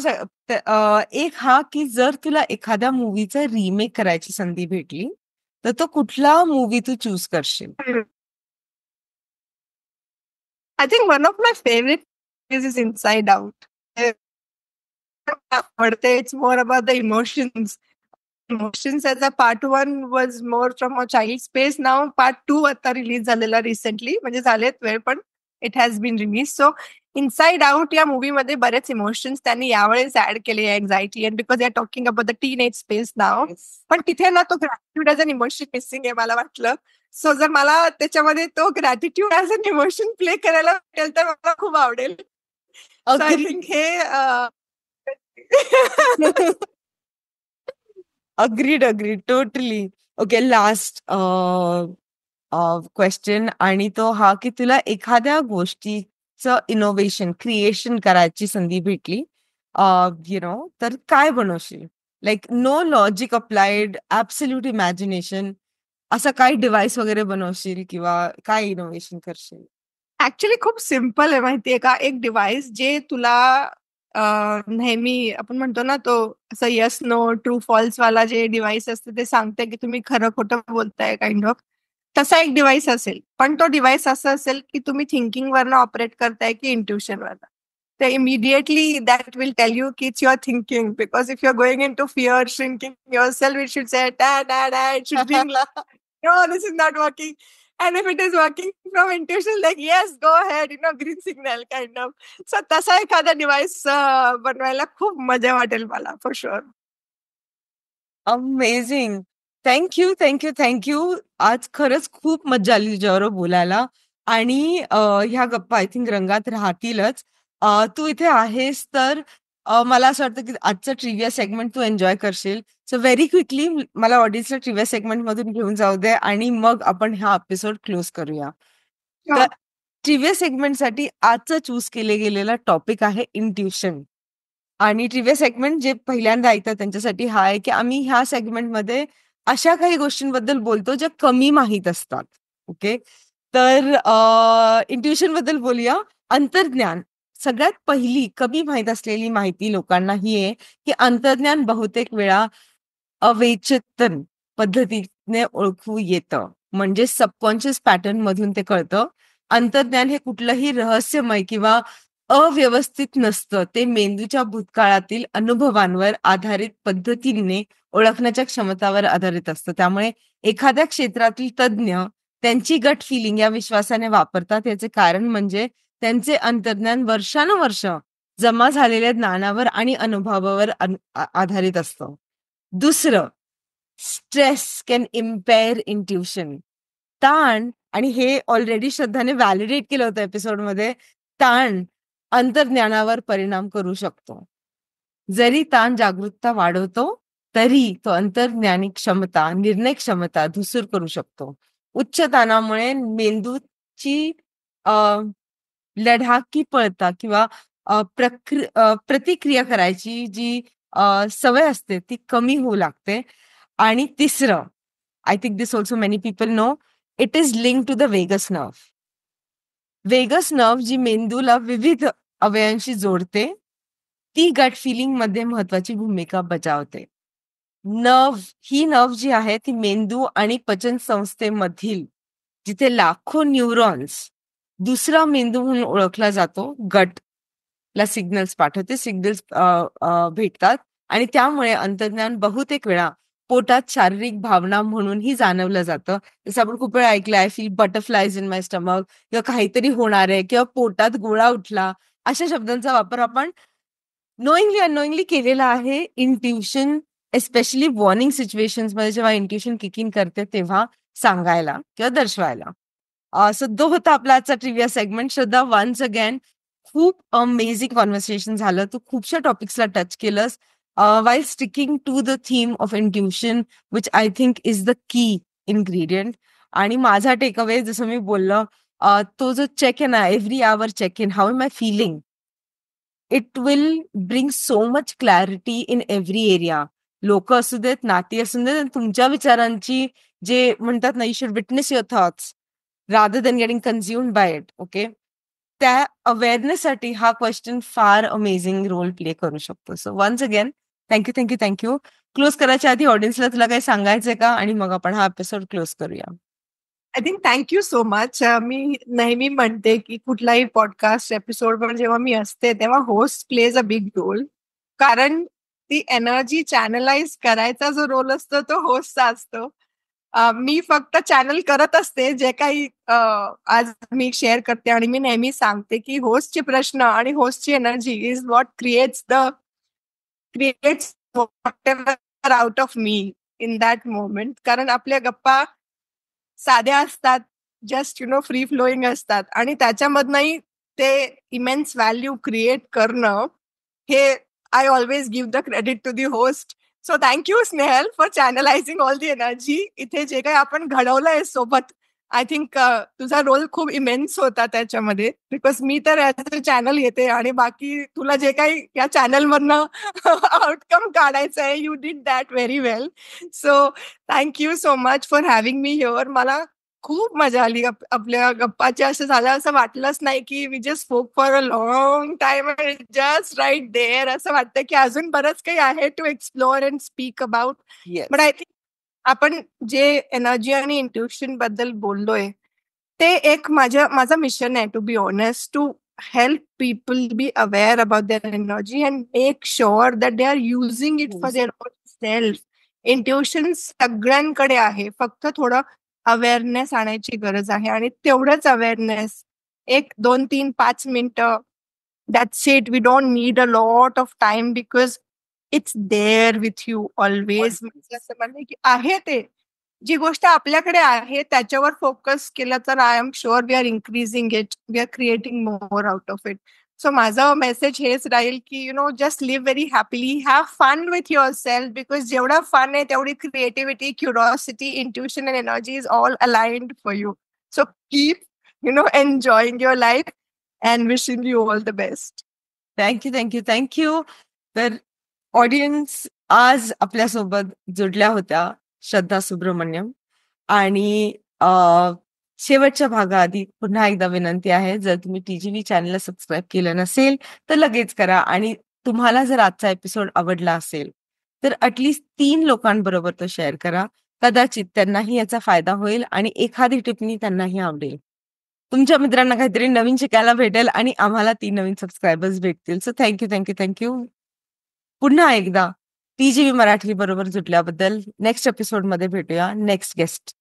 एक हा की जर तुला एखाद्या मूव्हीचा रिमेक करायची संधी भेटली, तर तो कुठला मूव्ही तू चूज करशील? I think one of my favorite movies is Inside Out. But it's more about the emotions. Emotions as a part 1 was more from a child space. Now part 2 आता release झालेला recently, म्हणजे झालेत वेळ, पण it has been release. So inside out या movie मध्ये बरेच emotions त्यांनी यावेळेस ऍड केले, anxiety, and because I talking about the teen age space now. पण तिथे ना तो gratitude as an emotion missing आहे मला वाटलं. सो जर मला त्याच्यामध्ये तो gratitude as an emotion play करायला भेटेल तर मला खूप आवडेल. सो आय थिंक हे agreed, totally. Okay, last question, आणि तो हा की तुला एखाद्या गोष्टीचं इनोव्हेशन, क्रिएशन करायची संधी भेटली, तर काय बनवशील? Like no logic applied, absolute imagination, असं काय डिव्हाइस वगैरे बनवशील किंवा काय इनोव्हेशन करशील? ऍक्च्युली खूप सिम्पल आहे माहितीये का. एक डिव्हाइस जे तुला नेहमी आपण म्हणतो ना, तो असं येस नो ट्रू फॉल्स वाला जे डिव्हाइस असते ते सांगते की तुम्ही खरं खोटं बोलताय काइंड ऑफ, तसा एक डिव्हाइस असेल. पण तो डिव्हाइस असं असेल की तुम्ही थिंकिंग वरनं ऑपरेट करताय की इंट्युशन वरनं. तर immediately that will tell you की it's your thinking, because if you are going in to fear, shrinking your self, it should say it should ring no, this is not working. And if it is working from intuition, like, yes, go ahead, green signal kind of. So तसा एखादा device बनवायला खूप मजा वाटेल मला, for sure. Amazing. Thank you, thank you, thank you. आज खरंच खूप मज्जा आली तुझ्याबरोबर बोलायला, आणि ह्या गप्पा आय थिंक रंगात राहतीलच. तू इथे आहेस तर मला असं वाटतं की आजचं ट्रिव्हिया सेगमेंट तू एन्जॉय करशील. सो व्हेरी क्विकली मला ऑडियन्सला ट्रिव्हिया सेगमेंट मधून घेऊन जाऊ दे, आणि मग आपण हा एपिसोड क्लोज करूया. तर ट्रिव्हिया सेगमेंटसाठी आजचं चूज केले गेलेला टॉपिक आहे इंट्युशन. आणि ट्रिव्हिया सेगमेंट जे पहिल्यांदा ऐकतात त्यांच्यासाठी हा आहे की आम्ही ह्या सेगमेंटमध्ये अशा काही गोष्टींबद्दल बोलतो ज्या कमी माहीत असतात. ओके, तर इंट्युशन बद्दल बोलूया. अंतर्ज्ञान. सगळ्यात पहिली कमी माहीत असलेली माहिती लोकांना ही आहे की अंतर्ज्ञान बहुतेक वेळा अवचेतन पद्धतीने ओळखू येतं, म्हणजे सबकॉन्शियस पॅटर्न मधून ते कळतं. अंतर्ज्ञान हे कुठलंही रहस्यमय किंवा अव्यवस्थित नसतं. ते मेंदूच्या भूतकाळातील अनुभवांवर आधारित पद्धतीने ओळखण्याच्या क्षमतावर आधारित असतं. त्यामुळे एखाद्या क्षेत्रातील तज्ज्ञ त्यांची गट फिलिंग या विश्वासाने वापरतात. याचे कारण म्हणजे त्यांचे अंतर्ज्ञान वर्षानुवर्ष जमा झालेल्या ज्ञानावर आणि अनुभवावर आधारित असतं. दुसरं, स्ट्रेस कॅन इम्पेअर इंट्युशन. ताण, आणि हे ऑलरेडी श्रद्धाने व्हॅलिडेट केलं होतं एपिसोडमध्ये, ताण अंतर्ज्ञानावर परिणाम करू शकतो. जरी ताण जागरूकता वाढवतो, तरी तो अंतर्ज्ञानी क्षमता, निर्णय क्षमता धूसर करू शकतो. उच्च ताणामुळे मेंदूची लढाकीपळता किंवा प्रतिक्रिया करायची जी सवय असते ती कमी होऊ लागते. आणि तिसरं, I think this also many people know, it is link to the vagus nerve. Vagus nerve जी मेंदूला विविध अवयवांशी जोडते, ती गट फिलिंग मध्ये महत्वाची भूमिका बजावते. ही नर्व जी आहे ती मेंदू आणि पचन संस्थेमधील जिथे लाखो न्यूरॉन्स दुसरा मेंदू म्हणून ओळखला जातो गटला सिग्नल्स पाठवते. सिग्नल्स भेटतात आणि त्यामुळे अंतर्ज्ञान बहुतेक वेळा पोटात शारीरिक भावना म्हणूनही जाणवलं जातं. जसं आपण खूप वेळा ऐकलं, I feel butterflies in my stomach, किंवा काहीतरी होणार आहे, किंवा पोटात गोळा उठला, अशा शब्दांचा वापर आपण नोईंगली अननोईंगली केलेला आहे. इंट्युशन एस्पेशली वॉर्निंग सिच्युएशन्स मध्ये जेव्हा इंट्युशन किक इन करते तेव्हा सांगायला किंवा दर्शवायला. सो तो होता आपला आजचा ट्रिव्हिया सेगमेंट. श्रद्धा, वन्स अगेन खूप अमेझिंग कॉन्व्हर्सेशन झालं. तू खूपशा टॉपिक्सला टच केलंस while sticking to the theme of intuition, which I think is the key ingredient. आणि माझा टेकअवे जसं मी बोललो, तो जो चेक इन आहे, every hour check in, how am I feeling, it will bring so much clarity in every area. लोक असू देत, नाती असू देत, तुमच्या विचारांची जे म्हणतात ना, you should witness your thoughts rather than getting consumed by it. Okay, त्या अवेअरनेससाठी हा क्वेश्चन फार अमेझिंग रोल प्ले करू शकतो. So once again thank you. Close करायच्या आधी ऑडियन्सला तुला काही सांगायचंय का, आणि मग आपण हा एपिसोड क्लोज करूया. I think thank you so much. मी नेहमी म्हणते की कुठलाही पॉडकास्ट एपिसोडवर जेव्हा मी असते तेव्हा host plays a big role, कारण ती एनर्जी चॅनलाइज करायचा जो रोल असतो तो होस्टचा असतो. मी फक्त चॅनल करत असते जे काही आज मी शेअर करते, आणि मी नेहमी सांगते की होस्टचे प्रश्न आणि होस्टची energy is what creates out of me in that moment. कारण आपल्या गप्पा साध्या असतात, जस्ट फ्री फ्लोईंग असतात, आणि त्याच्यामधनंही ते इमेन्स व्हॅल्यू क्रिएट करणं, हे I always give the credit to the host. So thank you Snehal for channelizing all the energy. इथे जे काही आपण घडवलंय सोबत, आय थिंक तुझा रोल खूप इमेन्स होता त्याच्यामध्ये, बिकॉज मी तर ॲज अ चॅनल येते, आणि बाकी तुला जे काही या चॅनलमधनं आउटकम काढायचं आहे, you did that very well. So thank you so much for having me here. मला खूप मजा आली आपल्या गप्पाच्या. असं झालं, असं वाटलंच नाही की we just spoke for a long time just right there. असं वाटतं की अजून बरंच काही आहे to explore and speak about. But I think आपण जे एनर्जी आणि इंट्युशन बद्दल बोललोय, ते एक माझं मिशन आहे, to be honest, to help people be aware about their energy and make sure that they are using it for their own self. Intuition सगळ्यांकडे आहे, फक्त थोडं अवेअरनेस आणायची गरज आहे, आणि तेवढंच अवेअरनेस 1, 2, 3, 5 मिनिटं, that's it. We don't need a lot of time because it's there with you always. असं म्हणणं की आहे ते, जी गोष्ट आपल्याकडे आहे त्याच्यावर फोकस केला तर I am sure we are increasing it, we are creating more out of it. So माझं मेसेज हेच राहील की just live very happily, have fun with yourself, because जेवढा फन आहे तेवढी creativity, curiosity, intuition and energy is all aligned for you. So keep enjoying your life and wishing you all the best. Thank you. तर audience, आज आपल्यासोबत जुडल्या होत्या श्रद्धा सुब्रमण्यम. आणि शेवटच्या भागाआधी पुन्हा एकदा विनंती आहे, जर तुम्ही TGV चॅनलला सबस्क्राईब केलं नसेल तर लगेच करा. आणि तुम्हाला जर आजचा एपिसोड आवडला असेल तर अटलिस्ट 3 लोकांबरोबर तो शेअर करा. कदाचित त्यांनाही याचा फायदा होईल आणि एखादी टिप्पणी त्यांनाही आवडेल. तुमच्या मित्रांना काहीतरी नवीन शिकायला भेटेल आणि आम्हाला 3 नवीन सबस्क्रायबर्स भेटतील. So thank you. पुन्हा एकदा TGV मराठी बरोबर जुटल्याबद्दल. नेक्स्ट एपिसोड मध्ये भेटूया नेक्स्ट गेस्ट.